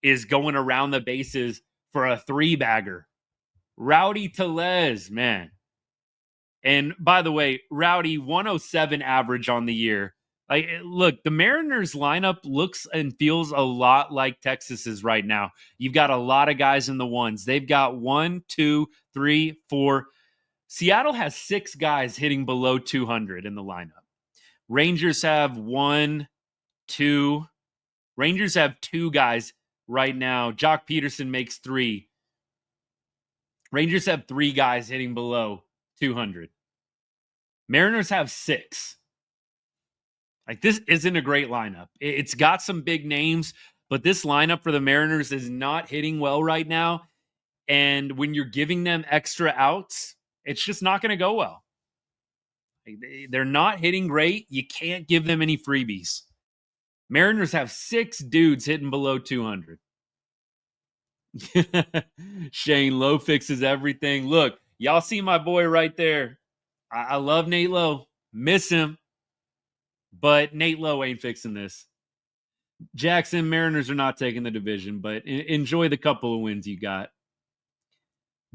is going around the bases for a 3-bagger. Rowdy Tellez, man. And by the way, Rowdy, 107 average on the year. Like, look, the Mariners lineup looks and feels a lot like Texas's right now. You've got a lot of guys in the ones. They've got 1, 2, 3, 4. Seattle has 6 guys hitting below 200 in the lineup. Rangers have 1, 2. Rangers have 2 guys right now. Jock Peterson makes 3. Rangers have 3 guys hitting below 200. Mariners have 6. Like, this isn't a great lineup. It's got some big names, but this lineup for the Mariners is not hitting well right now. And when you're giving them extra outs, it's just not going to go well. They're not hitting great. You can't give them any freebies. Mariners have 6 dudes hitting below 200. Shane Lowe fixes everything. Look, y'all see my boy right there. I love Nate Lowe. Miss him. But Nate Lowe ain't fixing this. Jackson, Mariners are not taking the division, but enjoy the couple of wins you got.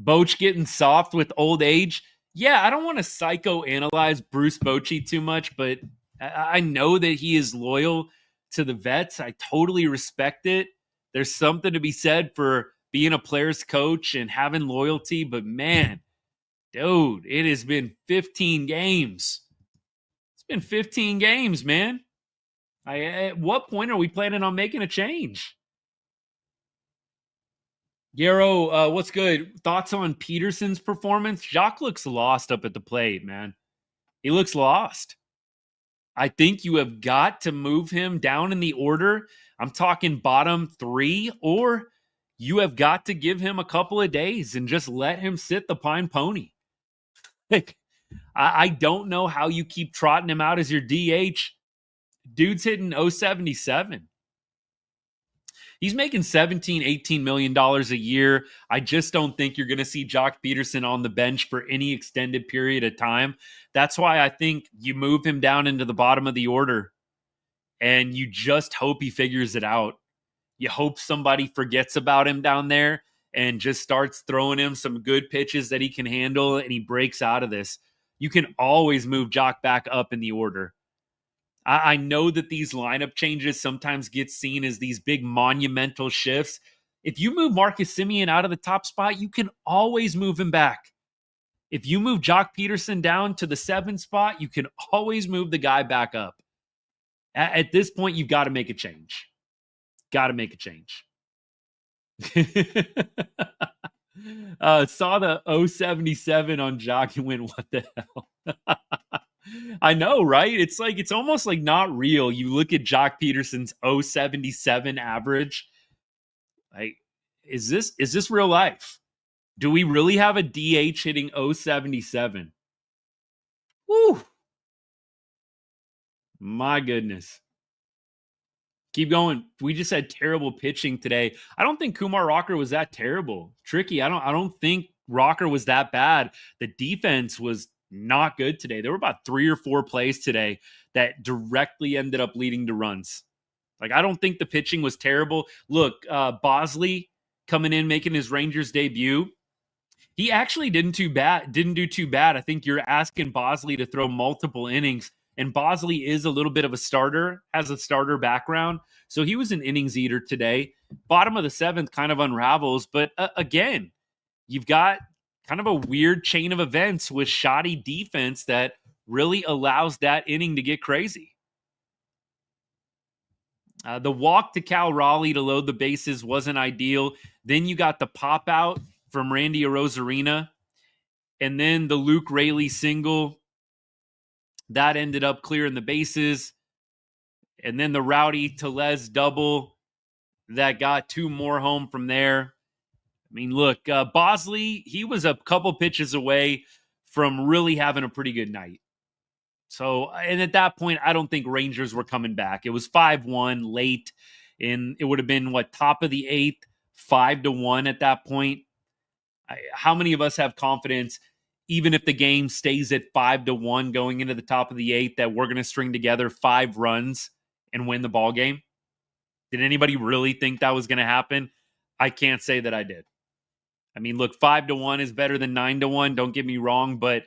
Boch getting soft with old age. Yeah, I don't want to psychoanalyze Bruce Bochy too much, but I know that he is loyal to the vets. I totally respect it. There's something to be said for being a player's coach and having loyalty, but man, dude, it has been 15 games. It's been 15 games, man. At what point are we planning on making a change? Yarrow, what's good? Thoughts on Peterson's performance? Jacques looks lost up at the plate, man. He looks lost. I think you have got to move him down in the order. I'm talking bottom 3, or you have got to give him a couple of days and just let him sit the pine pony. Like, I don't know how you keep trotting him out as your DH. Dude's hitting 077. He's making $17, $18 million a year. I just don't think you're going to see Jock Peterson on the bench for any extended period of time. That's why I think you move him down into the bottom of the order and you just hope he figures it out. You hope somebody forgets about him down there and just starts throwing him some good pitches that he can handle and he breaks out of this. You can always move Jock back up in the order. I know that these lineup changes sometimes get seen as these big monumental shifts. If you move Marcus Semien out of the top spot, you can always move him back. If you move Jock Peterson down to the 7 spot, you can always move the guy back up. At this point, you've got to make a change. Got to make a change. Saw the 077 on Jock and went, what the hell? I know, right? It's like, it's almost like not real. You look at Jock Peterson's 077 average. Like, is this real life? Do we really have a DH hitting 077? Woo! My goodness. Keep going. We just had terrible pitching today. I don't think Kumar Rocker was that terrible. Tricky. I don't think Rocker was that bad. The defense was not good today. There were about 3 or 4 plays today that directly ended up leading to runs. Like, I don't think the pitching was terrible. Look, Bosley coming in, making his Rangers debut. He actually didn't do too bad. I think you're asking Bosley to throw multiple innings, and Bosley is a little bit of a starter, has a starter background. So he was an innings eater today. Bottom of the 7th kind of unravels, but again, you've got kind of a weird chain of events with shoddy defense that really allows that inning to get crazy. The walk to Cal Raleigh to load the bases wasn't ideal. Then you got the pop out from Randy Arozarena, and then the Luke Raley single that ended up clearing the bases, and then the Rowdy Tellez double that got 2 more home from there. I mean, look, Bosley, he was a couple pitches away from really having a pretty good night. So, and at that point, I don't think Rangers were coming back. It was 5-1 late, and it would have been, top of the 8th, 5-1 at that point. How many of us have confidence, even if the game stays at 5-1 going into the top of the 8th, that we're going to string together 5 runs and win the ball game? Did anybody really think that was going to happen? I can't say that I did. I mean, look, 5-1 is better than 9-1. Don't get me wrong, but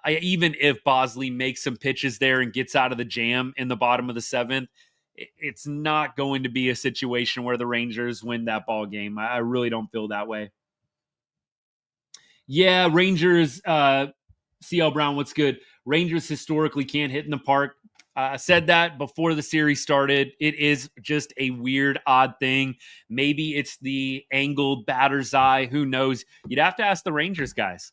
even if Bosley makes some pitches there and gets out of the jam in the bottom of the 7th, it's not going to be a situation where the Rangers win that ball game. I really don't feel that way. Yeah, Rangers, CL Brown, what's good? Rangers historically can't hit in the park. I said that before the series started. It is just a weird, odd thing. Maybe it's the angled batter's eye. Who knows? You'd have to ask the Rangers guys.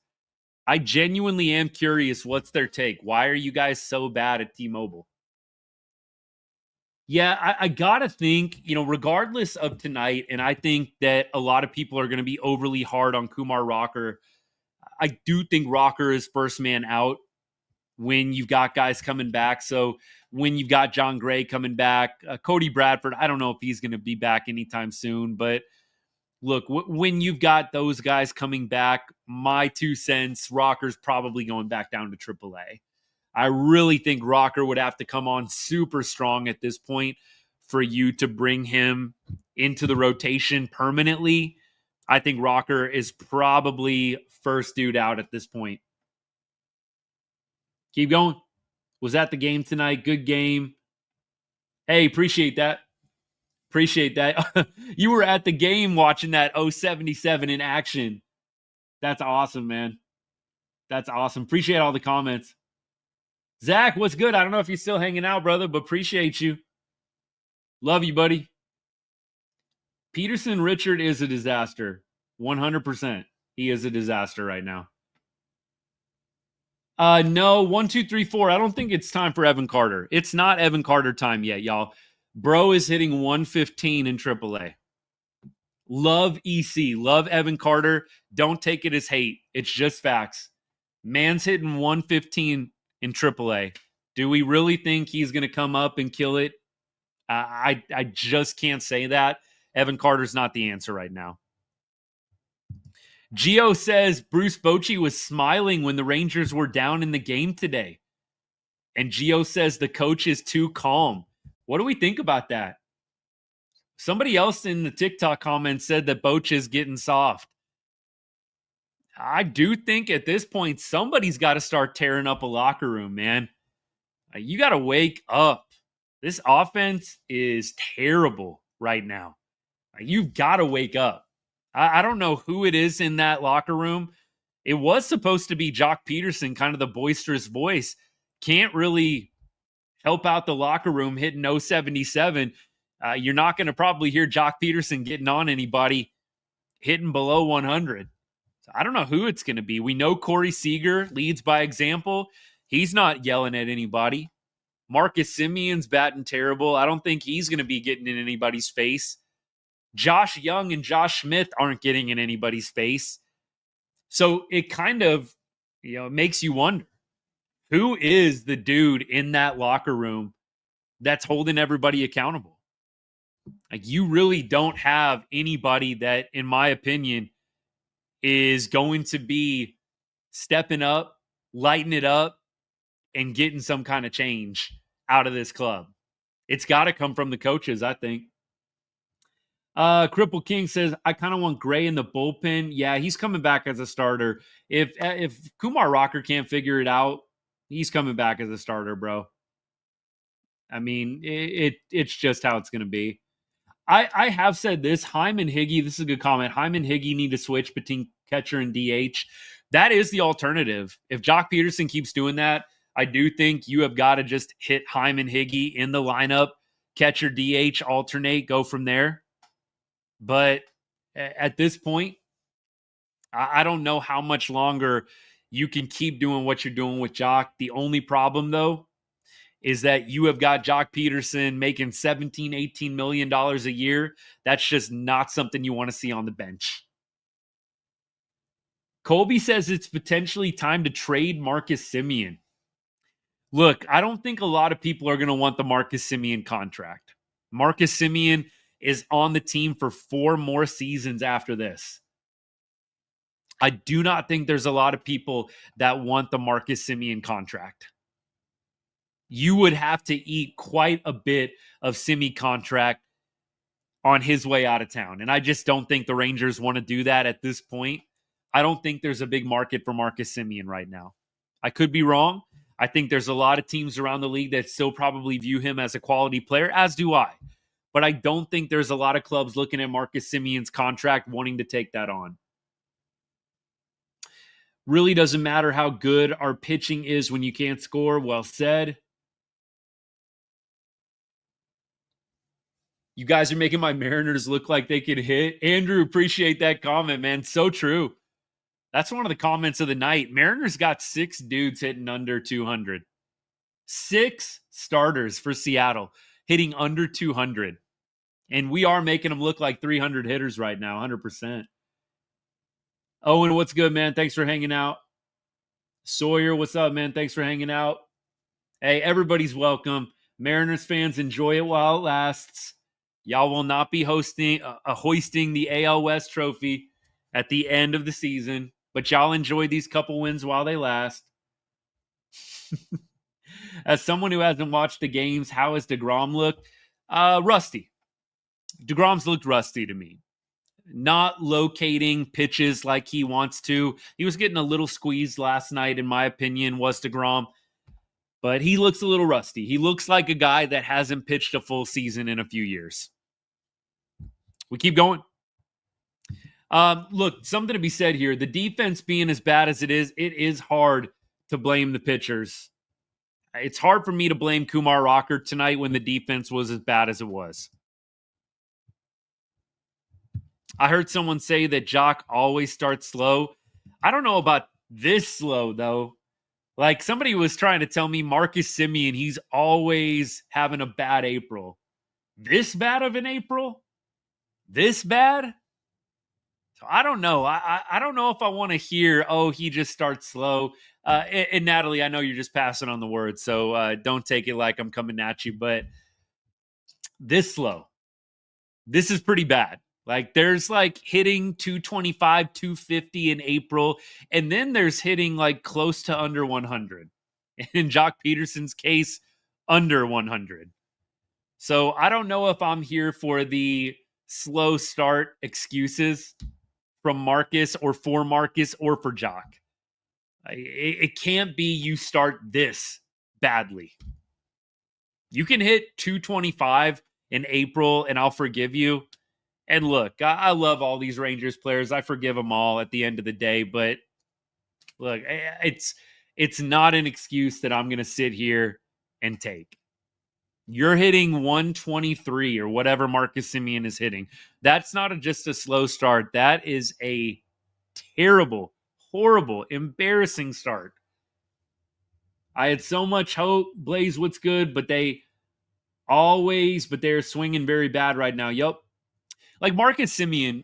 I genuinely am curious what's their take. Why are you guys so bad at T-Mobile? Yeah, I got to think, regardless of tonight, and I think that a lot of people are going to be overly hard on Kumar Rocker. I do think Rocker is first man out when you've got guys coming back. So when you've got John Gray coming back, Cody Bradford, I don't know if he's going to be back anytime soon. But look, when you've got those guys coming back, my 2 cents, Rocker's probably going back down to AAA. I really think Rocker would have to come on super strong at this point for you to bring him into the rotation permanently. I think Rocker is probably first dude out at this point. Keep going. Was at the game tonight. Good game. Hey, appreciate that. Appreciate that. You were at the game watching that 077 in action. That's awesome, man. That's awesome. Appreciate all the comments. Zach, what's good? I don't know if you're still hanging out, brother, but appreciate you. Love you, buddy. Peterson Richard is a disaster. 100%. He is a disaster right now. No, 1, 2, 3, 4. I don't think it's time for Evan Carter. It's not Evan Carter time yet, y'all. Bro is hitting 115 in AAA. Love EC. Love Evan Carter. Don't take it as hate. It's just facts. Man's hitting 115 in AAA. Do we really think he's going to come up and kill it? I just can't say that. Evan Carter's not the answer right now. Gio says Bruce Bochy was smiling when the Rangers were down in the game today. And Gio says the coach is too calm. What do we think about that? Somebody else in the TikTok comments said that Boch is getting soft. I do think at this point, somebody's got to start tearing up a locker room, man. You got to wake up. This offense is terrible right now. You've got to wake up. I don't know who it is in that locker room. It was supposed to be Jock Peterson, kind of the boisterous voice. Can't really help out the locker room hitting 077. You're not going to probably hear Jock Peterson getting on anybody hitting below 100. So I don't know who it's going to be. We know Corey Seager leads by example. He's not yelling at anybody. Marcus Simeon's batting terrible. I don't think he's going to be getting in anybody's face. Josh Young and Josh Smith aren't getting in anybody's face. So it kind of, makes you wonder, who is the dude in that locker room that's holding everybody accountable? Like, you really don't have anybody that, in my opinion, is going to be stepping up, lighting it up, and getting some kind of change out of this club. It's got to come from the coaches, I think. Cripple King says, I kind of want Gray in the bullpen. Yeah, he's coming back as a starter. If Kumar Rocker can't figure it out, he's coming back as a starter, bro. I mean, it's just how it's going to be. I have said this. Hyman Higgy, this is a good comment. Hyman Higgy need to switch between catcher and DH. That is the alternative. If Jock Peterson keeps doing that, I do think you have got to just hit Hyman Higgy in the lineup, catcher, DH, alternate, go from there. But at this point, I don't know how much longer you can keep doing what you're doing with Jock. The only problem, though, is that you have got Jock Peterson making $17, $18 million a year. That's just not something you want to see on the bench. Colby says it's potentially time to trade Marcus Semien. Look, I don't think a lot of people are going to want the Marcus Semien contract. Marcus Semien is on the team for 4 more seasons after this. I do not think there's a lot of people that want the Marcus Semien contract. You would have to eat quite a bit of Semien contract on his way out of town. And I just don't think the Rangers want to do that at this point. I don't think there's a big market for Marcus Semien right now. I could be wrong. I think there's a lot of teams around the league that still probably view him as a quality player, as do I. But I don't think there's a lot of clubs looking at Marcus Semien's contract wanting to take that on. Really doesn't matter how good our pitching is when you can't score. Well said. You guys are making my Mariners look like they could hit. Andrew, appreciate that comment, man. So true. That's one of the comments of the night. Mariners got 6 dudes hitting under 200. 6 starters for Seattle hitting under 200. And we are making them look like 300 hitters right now, 100%. Owen, what's good, man? Thanks for hanging out. Sawyer, what's up, man? Thanks for hanging out. Hey, everybody's welcome. Mariners fans, enjoy it while it lasts. Y'all will not be hoisting the AL West trophy at the end of the season, but y'all enjoy these couple wins while they last. As someone who hasn't watched the games, how has DeGrom looked? Rusty. DeGrom's looked rusty to me. Not locating pitches like he wants to. He was getting a little squeezed last night, in my opinion, was DeGrom. But he looks a little rusty. He looks like a guy that hasn't pitched a full season in a few years. We keep going. Look, something to be said here. The defense being as bad as it is hard to blame the pitchers. It's hard for me to blame Kumar Rocker tonight when the defense was as bad as it was. I heard someone say that Jock always starts slow. I don't know about this slow, though. Like, somebody was trying to tell me Marcus Semien, he's always having a bad April. This bad of an April? This bad? It's I don't know. I don't know if I want to hear, oh, he just starts slow. And Natalie, I know you're just passing on the word, so don't take it like I'm coming at you. But this slow, this is pretty bad. Like there's like hitting 225, 250 in April, and then there's hitting like close to under 100. In Jock Peterson's case, under 100. So I don't know if I'm here for the slow start excuses from Marcus or for Marcus or for Jock. It can't be you start this badly. You can hit 225 in April and I'll forgive you. And look, I love all these Rangers players. I forgive them all at the end of the day. But look, it's not an excuse that I'm going to sit here and take. You're hitting 123 or whatever Marcus Semien is hitting. That's not just a slow start. That is a terrible, horrible, embarrassing start. I had so much hope. Blaze, what's good? But they're swinging very bad right now. Yep. Like Marcus Semien,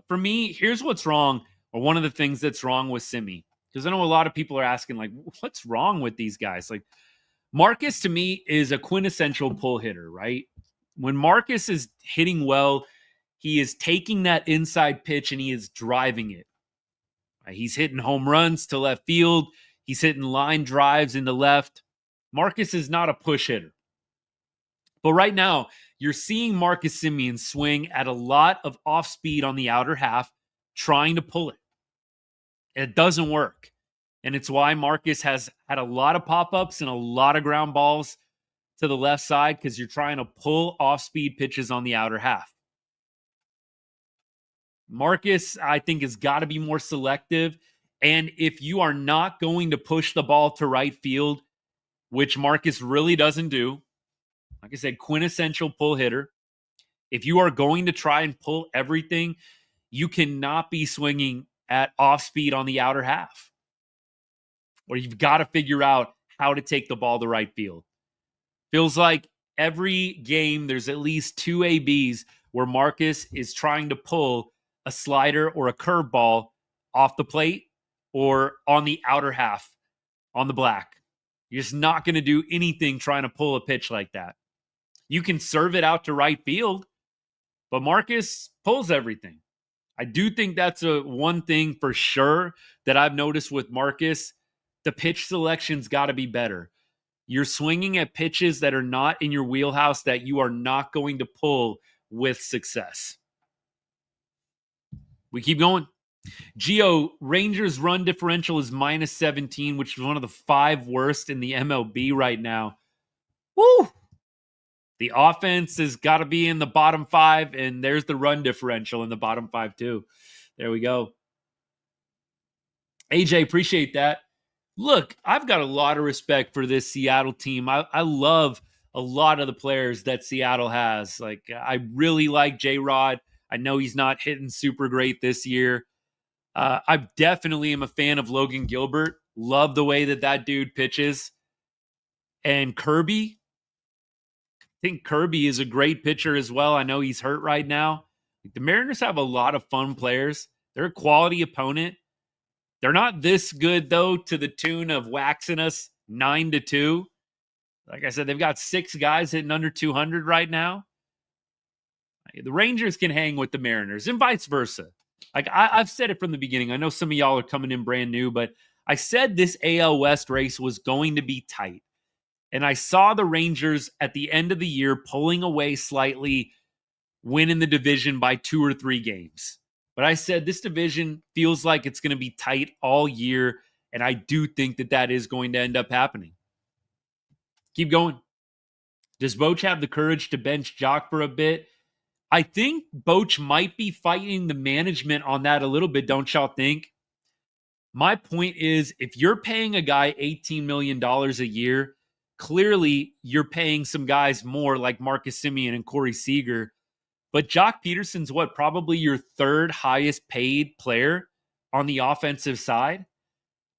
for me, here's what's wrong, or one of the things that's wrong with Semien. Because I know a lot of people are asking, like, what's wrong with these guys? Like, Marcus, to me, is a quintessential pull hitter, right? When Marcus is hitting well, he is taking that inside pitch and he is driving it. He's hitting home runs to left field. He's hitting line drives into left. Marcus is not a push hitter. But right now, you're seeing Marcus Semien swing at a lot of off speed on the outer half, trying to pull it. It doesn't work. And it's why Marcus has had a lot of pop-ups and a lot of ground balls to the left side, because you're trying to pull off-speed pitches on the outer half. Marcus, I think, has got to be more selective. And if you are not going to push the ball to right field, which Marcus really doesn't do, like I said, quintessential pull hitter, if you are going to try and pull everything, you cannot be swinging at off-speed on the outer half. Or you've got to figure out how to take the ball to right field. Feels like every game there's at least two ABs where Marcus is trying to pull a slider or a curveball off the plate or on the outer half on the black. You're just not going to do anything trying to pull a pitch like that. You can serve it out to right field, but Marcus pulls everything. I do think that's one thing for sure that I've noticed with Marcus. The pitch selection's got to be better. You're swinging at pitches that are not in your wheelhouse, that you are not going to pull with success. We keep going. Gio, Rangers run differential is minus 17, which is one of the 5 worst in the MLB right now. Woo! The offense has got to be in the bottom 5, and there's the run differential in the bottom 5 too. There we go. AJ, appreciate that. Look, I've got a lot of respect for this Seattle team. I love a lot of the players that Seattle has. Like, I really like J-Rod. I know he's not hitting super great this year. I definitely am a fan of Logan Gilbert. Love the way that dude pitches. And Kirby, I think Kirby is a great pitcher as well. I know he's hurt right now. The Mariners have a lot of fun players. They're a quality opponent. They're not this good, though, to the tune of waxing us 9-2. Like I said, they've got 6 guys hitting under 200 right now. The Rangers can hang with the Mariners and vice versa. Like I've said it from the beginning. I know some of y'all are coming in brand new, but I said this AL West race was going to be tight. And I saw the Rangers at the end of the year pulling away slightly, winning the division by 2 or 3 games. But I said this division feels like it's going to be tight all year, and I do think that is going to end up happening. Keep going. Does Boch have the courage to bench Jock for a bit? I think Boch might be fighting the management on that a little bit, don't y'all think? My point is, if you're paying a guy $18 million a year, clearly you're paying some guys more like Marcus Semien and Corey Seager. But Jock Peterson's probably your 3rd highest paid player on the offensive side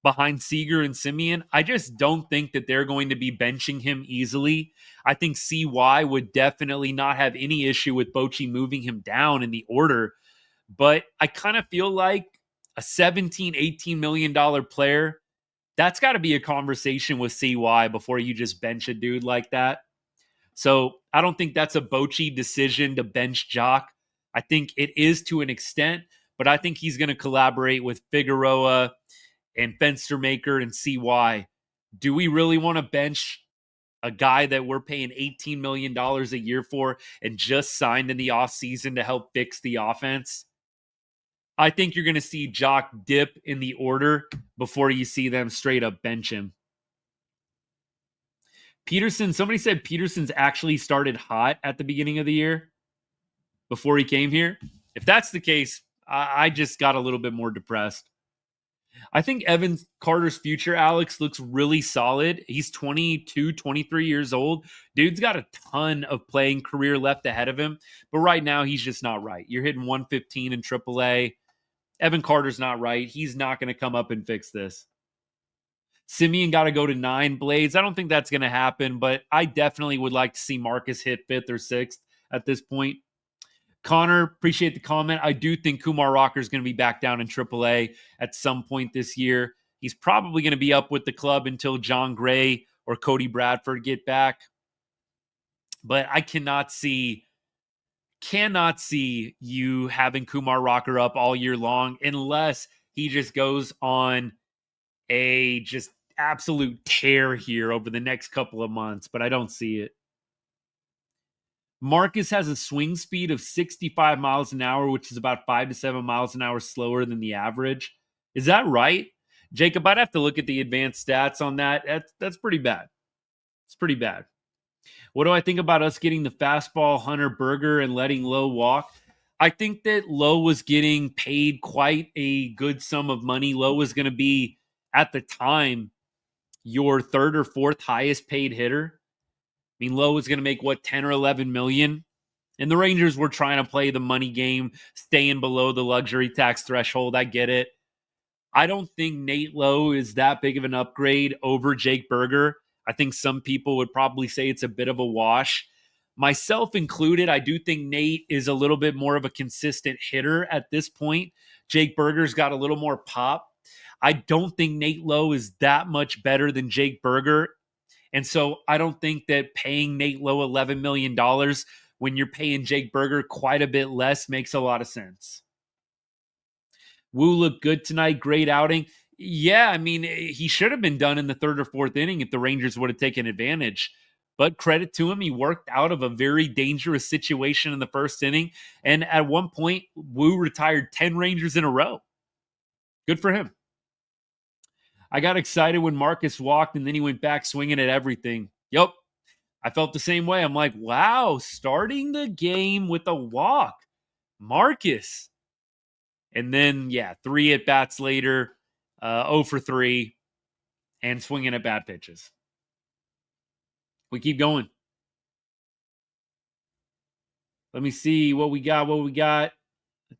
behind Seager and Semien. I just don't think that they're going to be benching him easily. I think CY would definitely not have any issue with Bochy moving him down in the order. But I kind of feel like a $17, $18 million player, that's got to be a conversation with CY before you just bench a dude like that. So I don't think that's a Bochy decision to bench Jock. I think it is to an extent, but I think he's going to collaborate with Figueroa and Fenstermaker and CY. Do we really want to bench a guy that we're paying $18 million a year for and just signed in the offseason to help fix the offense? I think you're going to see Jock dip in the order before you see them straight up bench him. Peterson, somebody said Peterson's actually started hot at the beginning of the year before he came here. If that's the case, I just got a little bit more depressed. I think Evan Carter's future, Alex, looks really solid. He's 22, 23 years old. Dude's got a ton of playing career left ahead of him, but right now he's just not right. You're hitting 115 in AAA. Evan Carter's not right. He's not going to come up and fix this. Simeon got to go to 9 blades. I don't think that's going to happen, but I definitely would like to see Marcus hit 5th or 6th at this point. Connor, appreciate the comment. I do think Kumar Rocker is going to be back down in AAA at some point this year. He's probably going to be up with the club until John Gray or Cody Bradford get back. But I cannot see you having Kumar Rocker up all year long unless he just goes on a just absolute tear here over the next couple of months, but I don't see it. Marcus has a swing speed of 65 miles an hour, which is about 5 to 7 miles an hour slower than the average. Is that right? Jacob, I'd have to look at the advanced stats on that. That's pretty bad. It's pretty bad. What do I think about us getting the fastball Hunter Berger and letting Lowe walk? I think that Lowe was getting paid quite a good sum of money. Lowe was going to be, at the time, your 3rd or 4th highest paid hitter. I mean, Lowe was going to make, 10 or 11 million? And the Rangers were trying to play the money game, staying below the luxury tax threshold. I get it. I don't think Nate Lowe is that big of an upgrade over Jake Berger. I think some people would probably say it's a bit of a wash. Myself included, I do think Nate is a little bit more of a consistent hitter at this point. Jake Berger's got a little more pop. I don't think Nate Lowe is that much better than Jake Berger. And so I don't think that paying Nate Lowe $11 million when you're paying Jake Berger quite a bit less makes a lot of sense. Wu looked good tonight. Great outing. Yeah, I mean, he should have been done in the 3rd or 4th inning if the Rangers would have taken advantage. But credit to him, he worked out of a very dangerous situation in the 1st inning. And at one point, Wu retired 10 Rangers in a row. Good for him. I got excited when Marcus walked, and then he went back swinging at everything. Yep, I felt the same way. I'm like, wow, starting the game with a walk. Marcus. And then, 3 at-bats later, 0 for 3, and swinging at bad pitches. We keep going. Let me see what we got.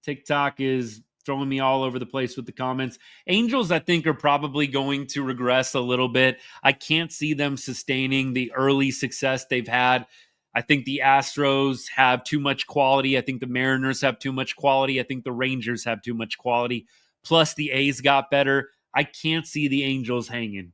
TikTok is throwing me all over the place with the comments. Angels, I think, are probably going to regress a little bit. I can't see them sustaining the early success they've had. I think the Astros have too much quality. I think the Mariners have too much quality. I think the Rangers have too much quality. Plus, the A's got better. I can't see the Angels hanging.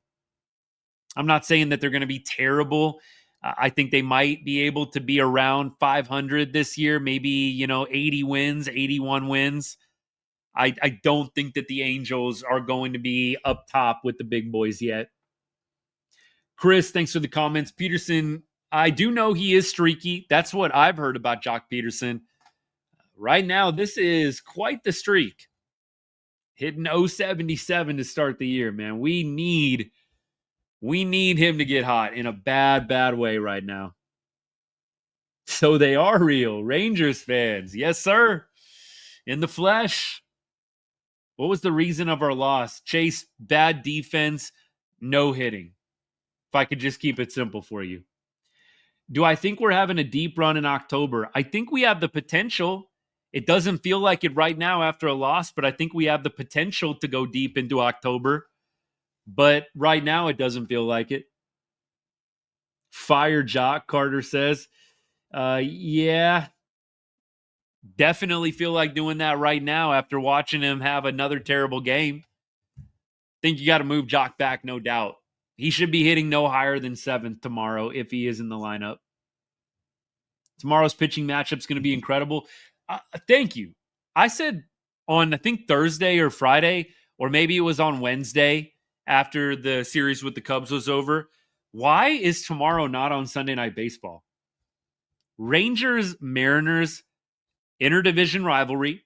I'm not saying that they're going to be terrible. I think they might be able to be around 500 this year, maybe, 80 wins, 81 wins. I don't think that the Angels are going to be up top with the big boys yet. Chris, thanks for the comments. Peterson, I do know he is streaky. That's what I've heard about Jock Peterson. Right now, this is quite the streak. Hitting 077 to start the year, man. We need him to get hot in a bad way right now. So they are real. Rangers fans. Yes, sir. In the flesh. What was the reason of our loss? Chase, bad defense, no hitting. If I could just keep it simple for you. Do I think we're having a deep run in October? I think we have the potential. It doesn't feel like it right now after a loss, but I think we have the potential to go deep into October. But right now, it doesn't feel like it. Fire Jock, Carter says. Yeah. Definitely feel like doing that right now after watching him have another terrible game. Think you got to move Jock back, no doubt. He should be hitting no higher than 7th tomorrow if he is in the lineup. Tomorrow's pitching matchup is going to be incredible. Thank you. I said on, I think, Thursday or Friday, or maybe it was on Wednesday after the series with the Cubs was over. Why is tomorrow not on Sunday Night Baseball? Rangers, Mariners, interdivision rivalry.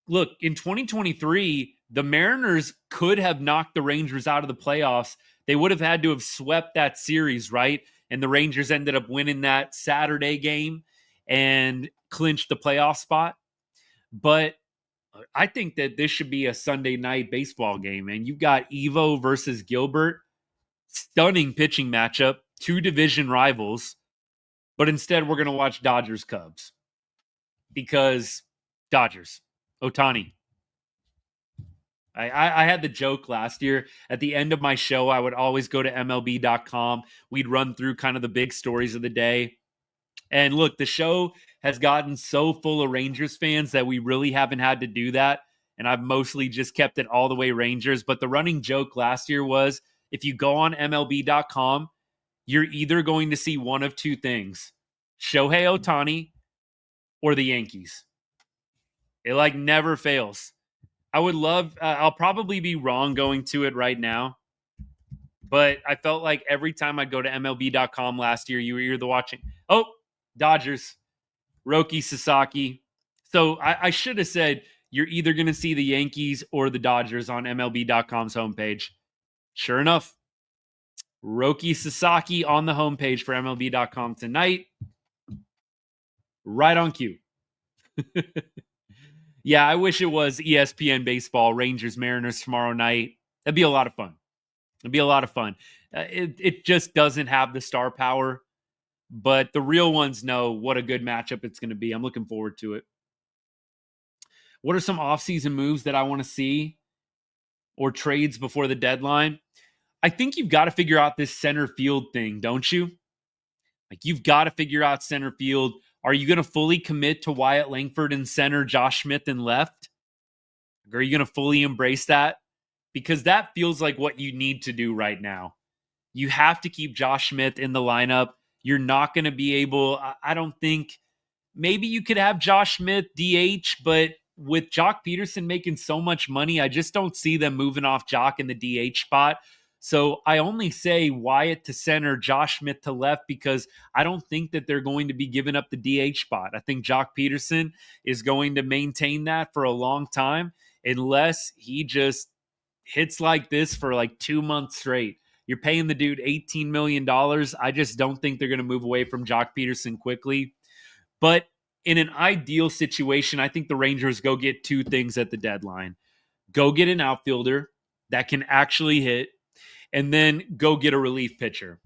Look, in 2023, the Mariners could have knocked the Rangers out of the playoffs. They would have had to have swept that series, right? And the Rangers ended up winning that Saturday game and clinched the playoff spot. But I think that this should be a Sunday night baseball game. And you've got Evo versus Gilbert. Stunning pitching matchup. 2 division rivals. But instead, we're going to watch Dodgers Cubs. Because Dodgers. Ohtani. I had the joke last year. At the end of my show, I would always go to MLB.com. We'd run through kind of the big stories of the day. And look, the show has gotten so full of Rangers fans that we really haven't had to do that. And I've mostly just kept it all the way Rangers. But the running joke last year was if you go on MLB.com, you're either going to see one of 2 things: Shohei Ohtani or the Yankees. It like never fails. I would love, I'll probably be wrong going to it right now, but I felt like every time I'd go to MLB.com last year, you were either watching, Dodgers, Roki Sasaki. So I should have said, you're either going to see the Yankees or the Dodgers on MLB.com's homepage. Sure enough, Roki Sasaki on the homepage for MLB.com tonight. Right on cue. Yeah, I wish it was ESPN baseball, Rangers, Mariners tomorrow night. That'd be a lot of fun. It'd be a lot of fun. It just doesn't have the star power, but the real ones know what a good matchup it's going to be. I'm looking forward to it. What are some offseason moves that I want to see or trades before the deadline? I think you've got to figure out this center field thing, don't you? Like, you've got to figure out center field. Are you going to fully commit to Wyatt Langford in center, Josh Smith in left? Are you going to fully embrace that? Because that feels like what you need to do right now. You have to keep Josh Smith in the lineup. You're not going to be able, I don't think, maybe you could have Josh Smith DH, but with Jock Peterson making so much money, I just don't see them moving off Jock in the DH spot. So I only say Wyatt to center, Josh Smith to left, because I don't think that they're going to be giving up the DH spot. I think Jock Peterson is going to maintain that for a long time unless he just hits like this for like 2 months straight. You're paying the dude $18 million. I just don't think they're going to move away from Jock Peterson quickly. But in an ideal situation, I think the Rangers go get 2 things at the deadline. Go get an outfielder that can actually hit, and then go get a relief pitcher.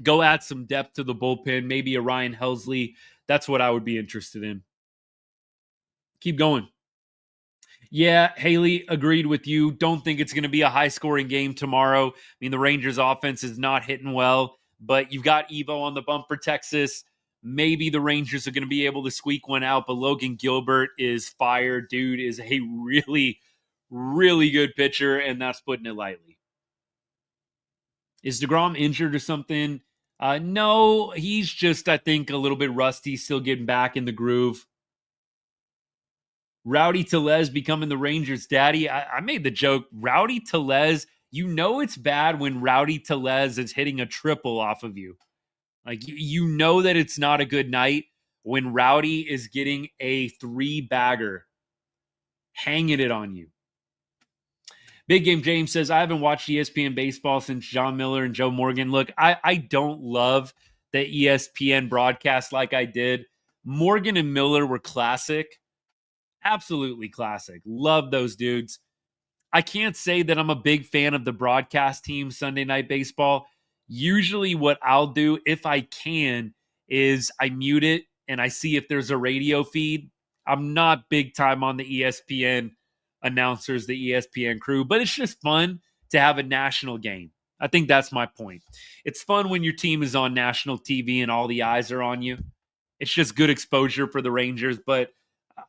Go add some depth to the bullpen, maybe a Ryan Helsley. That's what I would be interested in. Keep going. Yeah, Haley, agreed with you. Don't think it's going to be a high-scoring game tomorrow. I mean, the Rangers' offense is not hitting well, but you've got Evo on the bump for Texas. Maybe the Rangers are going to be able to squeak one out, but Logan Gilbert is fire. Dude is a really, really good pitcher, and that's putting it lightly. Is DeGrom injured or something? No, he's just, I think, a little bit rusty, still getting back in the groove. Rowdy Tellez becoming the Rangers' daddy. I made the joke, Rowdy Tellez, you know it's bad when Rowdy Tellez is hitting a triple off of you. Like, you know that it's not a good night when Rowdy is getting a 3-bagger, hanging it on you. Big Game James says, I haven't watched ESPN baseball since John Miller and Joe Morgan. Look, I don't love the ESPN broadcast like I did. Morgan and Miller were classic. Absolutely classic. Love those dudes. I can't say that I'm a big fan of the broadcast team Sunday Night Baseball. Usually what I'll do, if I can, is I mute it and I see if there's a radio feed. I'm not big time on the ESPN announcers, the ESPN crew, but it's just fun to have a national game. I think that's my point. It's fun when your team is on national TV and all the eyes are on you. It's just good exposure for the Rangers, but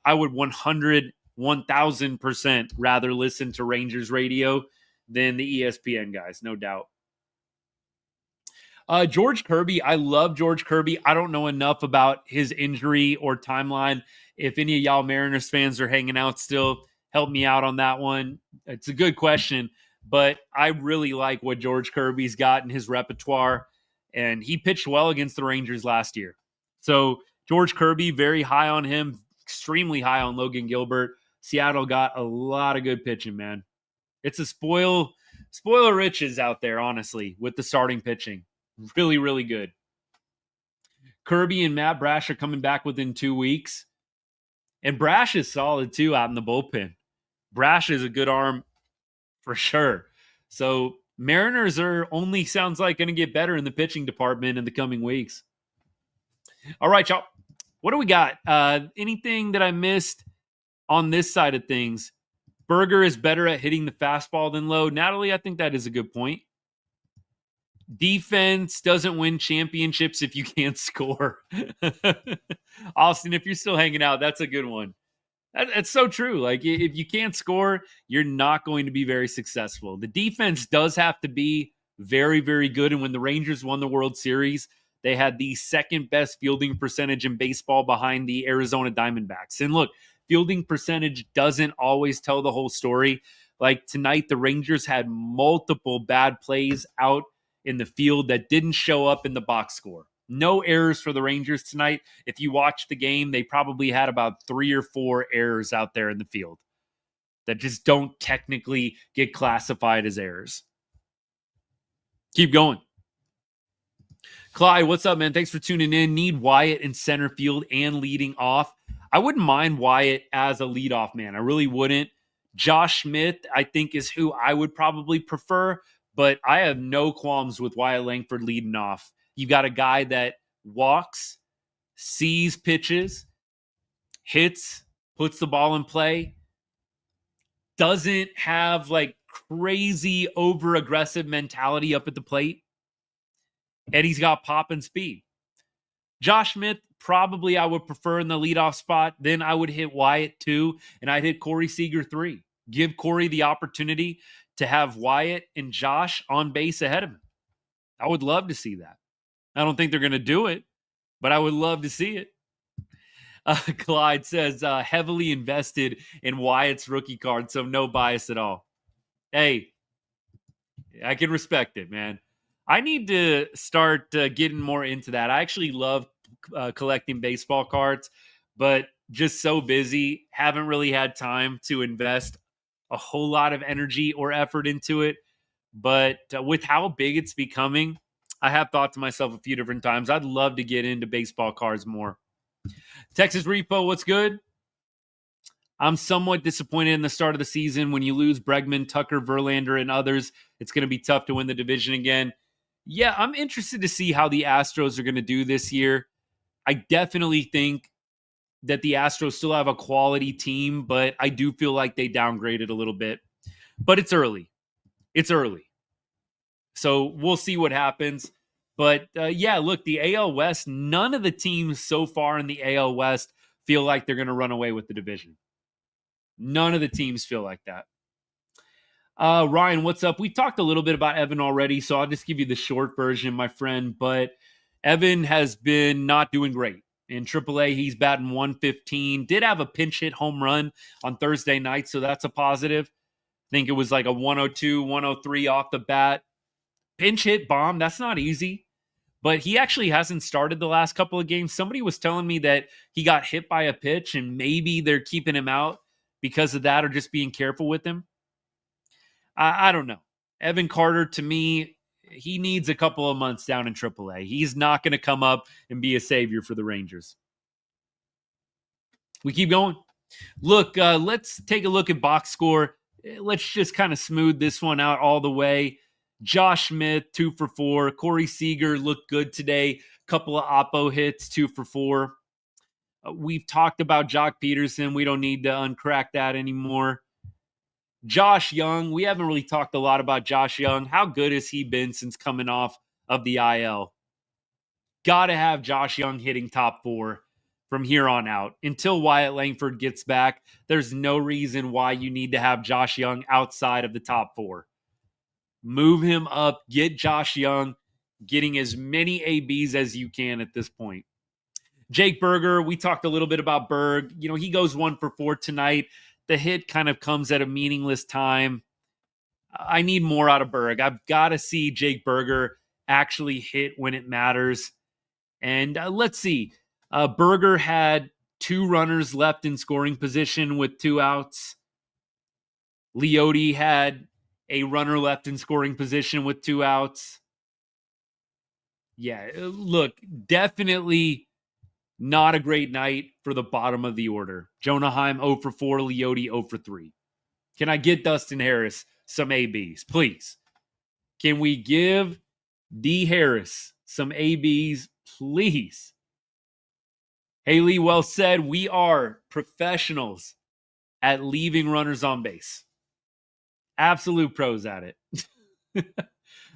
I would 1000% rather listen to Rangers radio than the ESPN guys, no doubt. George Kirby, I love George Kirby. I don't know enough about his injury or timeline. If any of y'all Mariners fans are hanging out still, help me out on that one. It's a good question, but I really like what George Kirby's got in his repertoire, and he pitched well against the Rangers last year. So George Kirby, very high on him, extremely high on Logan Gilbert. Seattle got a lot of good pitching, man. It's a spoil of riches out there, honestly, with the starting pitching. Really, really good. Kirby and Matt Brash are coming back within 2 weeks. And Brash is solid, too, out in the bullpen. Brash is a good arm for sure. So Mariners are only, sounds like, going to get better in the pitching department in the coming weeks. All right, y'all. What do we got? Anything that I missed on this side of things? Berger is better at hitting the fastball than Lowe. Natalie, I think that is a good point. Defense doesn't win championships if you can't score. Austin, if you're still hanging out, that's a good one. That's so true. Like, if you can't score, you're not going to be very successful. The defense does have to be very, very good. And when the Rangers won the World Series, they had the second best fielding percentage in baseball behind the Arizona Diamondbacks. And look, fielding percentage doesn't always tell the whole story. Like tonight, the Rangers had multiple bad plays out in the field that didn't show up in the box score. No errors for the Rangers tonight. If you watch the game, they probably had about 3 or 4 errors out there in the field that just don't technically get classified as errors. Keep going. Clyde, what's up, man? Thanks for tuning in. Need Wyatt in center field and leading off. I wouldn't mind Wyatt as a leadoff man. I really wouldn't. Josh Smith, I think, is who I would probably prefer, but I have no qualms with Wyatt Langford leading off. You got a guy that walks, sees pitches, hits, puts the ball in play, doesn't have like crazy over-aggressive mentality up at the plate, and he's got pop and speed. Josh Smith, probably I would prefer in the leadoff spot. Then I would hit Wyatt 2, and I'd hit Corey Seager 3. Give Corey the opportunity to have Wyatt and Josh on base ahead of him. I would love to see that. I don't think they're going to do it, but I would love to see it. Clyde says, heavily invested in Wyatt's rookie card, so no bias at all. Hey, I can respect it, man. I need to start getting more into that. I actually love collecting baseball cards, but just so busy, haven't really had time to invest a whole lot of energy or effort into it. But with how big it's becoming, I have thought to myself a few different times, I'd love to get into baseball cards more. Texas Repo, what's good? I'm somewhat disappointed in the start of the season. When you lose Bregman, Tucker, Verlander, and others, it's going to be tough to win the division again. Yeah, I'm interested to see how the Astros are going to do this year. I definitely think that the Astros still have a quality team, but I do feel like they downgraded a little bit. But it's early. It's early. So we'll see what happens. But yeah, look, the AL West, none of the teams so far in the AL West feel like they're going to run away with the division. None of the teams feel like that. Ryan, what's up? We talked a little bit about Evan already, so I'll just give you the short version, my friend. But Evan has been not doing great. In AAA, he's batting 115. Did have a pinch hit home run on Thursday night, so that's a positive. I think it was like a 102, 103 off the bat. Pinch hit bomb, that's not easy. But he actually hasn't started the last couple of games. Somebody was telling me that he got hit by a pitch and maybe they're keeping him out because of that or just being careful with him. I don't know. Evan Carter, to me, he needs a couple of months down in AAA. He's not going to come up and be a savior for the Rangers. We keep going. Look, let's take a look at box score. Let's just kind of smooth this one out all the way. Josh Smith, 2 for 4. Corey Seager looked good today. Couple of oppo hits, 2 for 4. We've talked about Jock Peterson. We don't need to uncrack that anymore. Josh Young, we haven't really talked a lot about Josh Young. How good has he been since coming off of the IL? got to have Josh Young hitting top 4 from here on out. Until Wyatt Langford gets back, there's no reason why you need to have Josh Young outside of the top 4. Move him up, get Josh Young, getting as many ABs as you can at this point. Jake Berger, we talked a little bit about Berg. He goes 1 for 4 tonight. The hit kind of comes at a meaningless time. I need more out of Berg. I've got to see Jake Berger actually hit when it matters. And let's see. Berger had 2 runners left in scoring position with 2 outs. Leote had a runner left in scoring position with 2 outs. Yeah, look, definitely not a great night for the bottom of the order. Jonah Heim 0 for 4, Leote 0 for 3. Can I get Dustin Harris some ABs, please? Can we give D. Harris some ABs, please? Haley, well said. We are professionals at leaving runners on base. Absolute pros at it.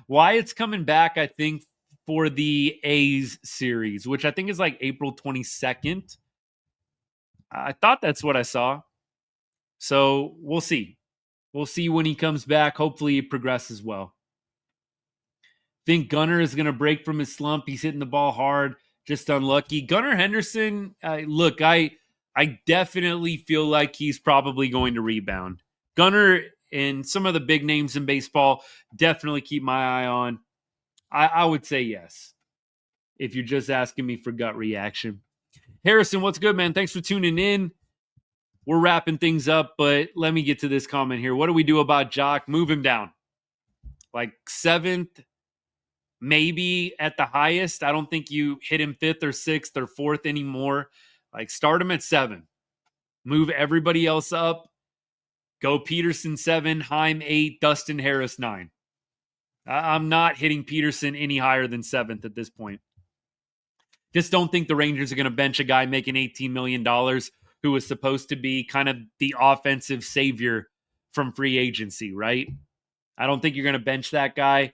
Wyatt's coming back, I think, for the A's series, which I think is like April 22nd. I thought that's what I saw. So we'll see. We'll see when he comes back. Hopefully he progresses well. Think Gunnar is going to break from his slump. He's hitting the ball hard, just unlucky. Gunnar Henderson, look, I definitely feel like he's probably going to rebound. Gunnar and some of the big names in baseball, definitely keep my eye on. I would say yes, if you're just asking me for gut reaction. Harrison, what's good, man? Thanks for tuning in. We're wrapping things up, but let me get to this comment here. What do we do about Jock? Move him down. Like 7th, maybe at the highest. I don't think you hit him 5th or 6th or 4th anymore. Like start him at 7. Move everybody else up. Go Peterson 7, Heim 8, Dustin Harris 9. I'm not hitting Peterson any higher than 7th at this point. Just don't think the Rangers are going to bench a guy making $18 million who was supposed to be kind of the offensive savior from free agency, right? I don't think you're going to bench that guy.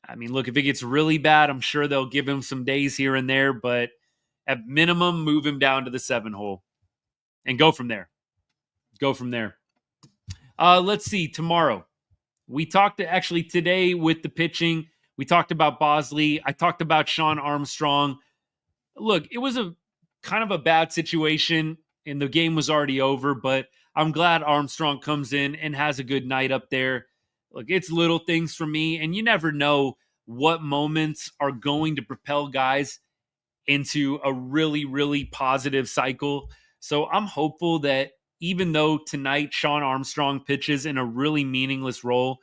I mean, look, if it gets really bad, I'm sure they'll give him some days here and there, but at minimum, move him down to the 7 hole and go from there. Go from there. Let's see, tomorrow. We talked today with the pitching. We talked about Bosley. I talked about Sean Armstrong. Look, it was a kind of a bad situation and the game was already over, but I'm glad Armstrong comes in and has a good night up there. Look, it's little things for me, and you never know what moments are going to propel guys into a really, really positive cycle. So I'm hopeful that even though tonight Sean Armstrong pitches in a really meaningless role,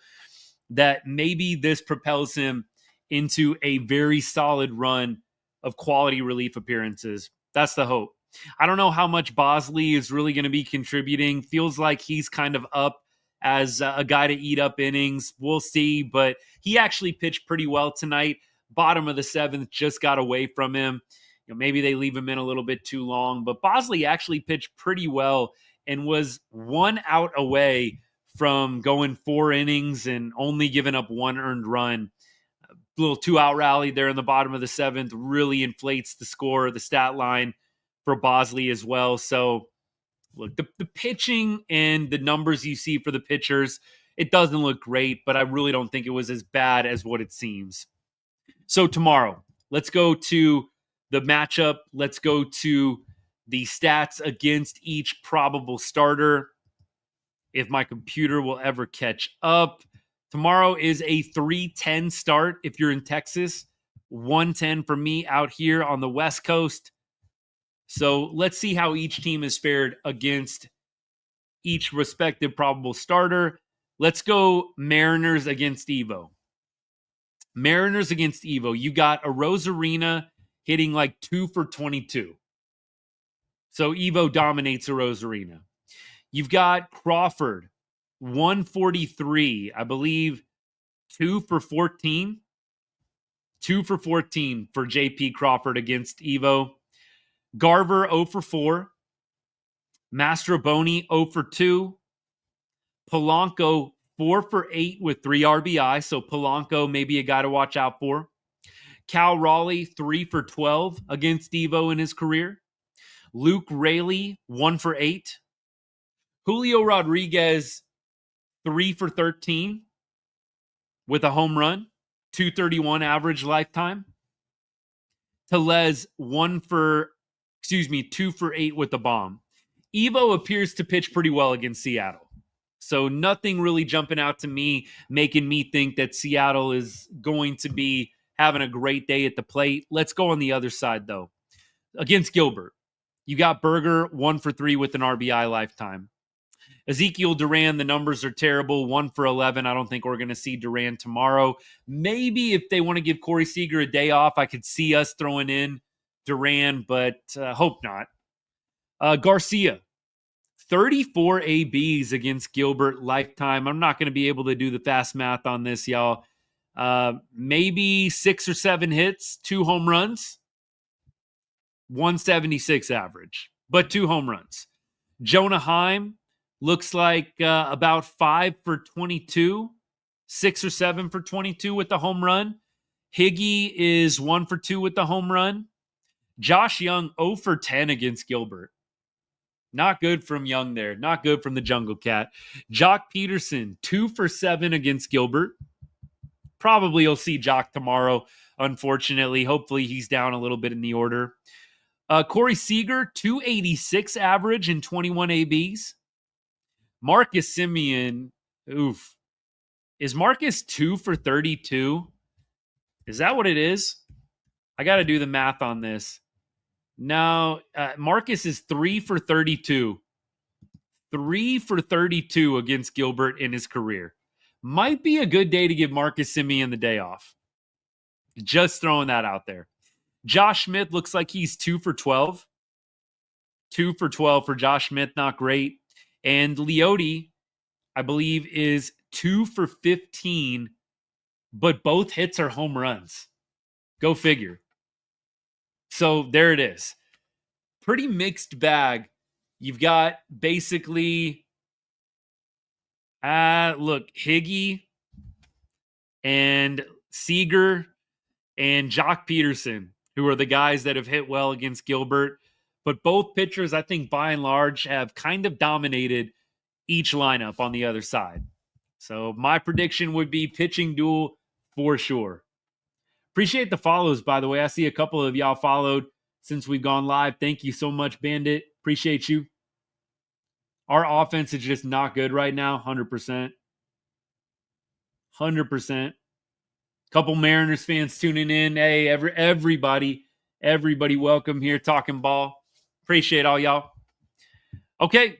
that maybe this propels him into a very solid run of quality relief appearances. That's the hope. I don't know how much Bosley is really going to be contributing. Feels like he's kind of up as a guy to eat up innings. We'll see, but he actually pitched pretty well tonight. Bottom of the 7th, just got away from him. Maybe they leave him in a little bit too long, but Bosley actually pitched pretty well and was 1 out away from going 4 innings and only giving up 1 earned run. A little 2-out rally there in the bottom of the 7th really inflates the score, the stat line for Bosley as well. So look, the pitching and the numbers you see for the pitchers, it doesn't look great, but I really don't think it was as bad as what it seems. So tomorrow, let's go to the matchup. Let's go to the stats against each probable starter. If my computer will ever catch up. Tomorrow is a 3:10 start if you're in Texas. 1:10 for me out here on the West Coast. So let's see how each team is fared against each respective probable starter. Let's go Mariners against Evo. Mariners against Evo. You got a Rosarina hitting like 2 for 22. So Evo dominates a Rosarina. You've got Crawford, 143, I believe, 2 for 14. 2 for 14 for JP Crawford against Evo. Garver, 0 for 4. Mastroboni, 0 for 2. Polanco, 4 for 8 with 3 RBI. So Polanco, maybe a guy to watch out for. Cal Raleigh, 3 for 12 against Devo in his career. Luke Raley, 1 for 8. Julio Rodriguez, 3 for 13 with a home run, 231 average lifetime. Tellez, 2 for 8 with a bomb. Evo appears to pitch pretty well against Seattle. So nothing really jumping out to me, making me think that Seattle is going to be having a great day at the plate. Let's go on the other side, though. Against Gilbert, you got Berger, 1 for 3 with an RBI lifetime. Ezekiel Duran, the numbers are terrible, 1 for 11. I don't think we're going to see Duran tomorrow. Maybe if they want to give Corey Seager a day off, I could see us throwing in Duran, but hope not. Garcia, 34 ABs against Gilbert lifetime. I'm not going to be able to do the fast math on this, y'all. Maybe 6 or 7 hits, 2 home runs, 176 average, but 2 home runs. Jonah Heim looks like about 5 for 22, 6 or 7 for 22 with the home run. Higgy is 1 for 2 with the home run. Josh Young, 0 for 10 against Gilbert. Not good from Young there. Not good from the Jungle Cat. Jock Peterson, 2 for 7 against Gilbert. Probably you'll see Jock tomorrow, unfortunately. Hopefully he's down a little bit in the order. Corey Seager, 286 average and 21 ABs. Marcus Semien, oof. Is Marcus 2 for 32? Is that what it is? I got to do the math on this. No, Marcus is 3 for 32. 3 for 32 against Gilbert in his career. Might be a good day to give Marcus Semien the day off. Just throwing that out there. Josh Smith looks like he's 2 for 12. 2 for 12 for Josh Smith, not great. And Leote, I believe, is 2 for 15, but both hits are home runs. Go figure. So there it is. Pretty mixed bag. You've got basically, Higgy and Seager and Jock Peterson, who are the guys that have hit well against Gilbert. But both pitchers, I think, by and large, have kind of dominated each lineup on the other side. So my prediction would be pitching duel for sure. Appreciate the follows, by the way. I see a couple of y'all followed since we've gone live. Thank you so much, Bandit. Appreciate you. Our offense is just not good right now, 100%. 100%. Couple Mariners fans tuning in. Hey, everybody welcome here, talking ball. Appreciate all y'all. Okay,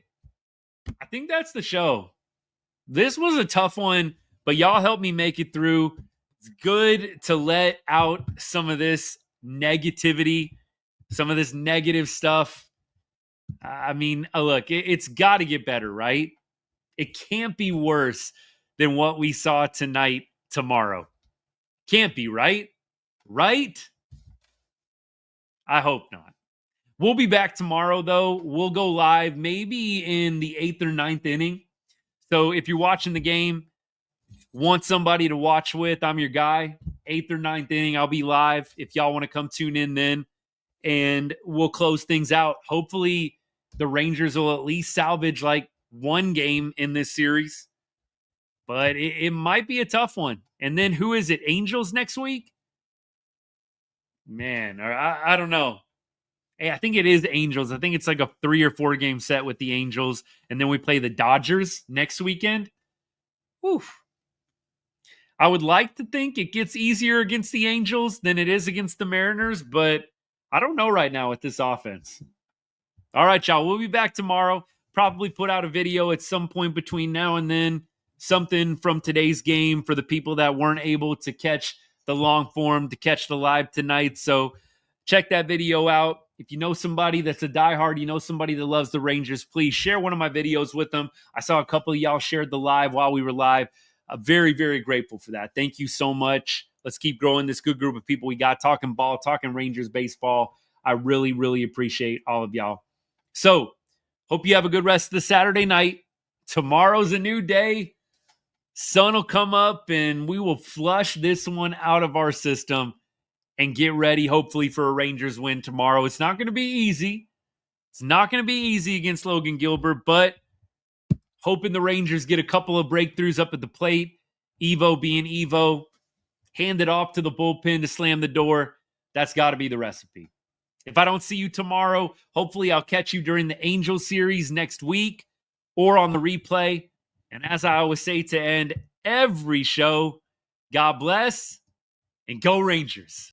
I think that's the show. This was a tough one, but y'all helped me make it through. It's good to let out some of this negativity, some of this negative stuff. I mean, look, it's got to get better, right? It can't be worse than what we saw tonight, tomorrow. Can't be, right? Right? I hope not. We'll be back tomorrow, though. We'll go live maybe in the 8th or 9th inning. So if you're watching the game, want somebody to watch with, I'm your guy. 8th or 9th inning, I'll be live if y'all want to come tune in then. And we'll close things out. Hopefully the Rangers will at least salvage like one game in this series. But it might be a tough one. And then who is it? Angels next week? Man, I don't know. Hey, I think it is Angels. I think it's like a 3 or 4 game set with the Angels. And then we play the Dodgers next weekend. Oof. I would like to think it gets easier against the Angels than it is against the Mariners, but I don't know right now with this offense. All right, y'all. We'll be back tomorrow. Probably put out a video at some point between now and then. Something from today's game for the people that weren't able to catch the long form, to catch the live tonight. So check that video out. If you know somebody that's a diehard, you know somebody that loves the Rangers, please share one of my videos with them. I saw a couple of y'all shared the live while we were live. Very, very grateful for that. Thank you so much. Let's keep growing this good group of people we got talking ball, talking Rangers baseball. I really, really appreciate all of y'all. So hope you have a good rest of the Saturday night. Tomorrow's a new day. Sun will come up and we will flush this one out of our system and get ready, hopefully, for a Rangers win tomorrow. It's not going to be easy. It's not going to be easy against Logan Gilbert, but hoping the Rangers get a couple of breakthroughs up at the plate. Evo being Evo, hand it off to the bullpen to slam the door. That's got to be the recipe. If I don't see you tomorrow, hopefully I'll catch you during the Angels series next week or on the replay. And as I always say to end every show, God bless and go Rangers.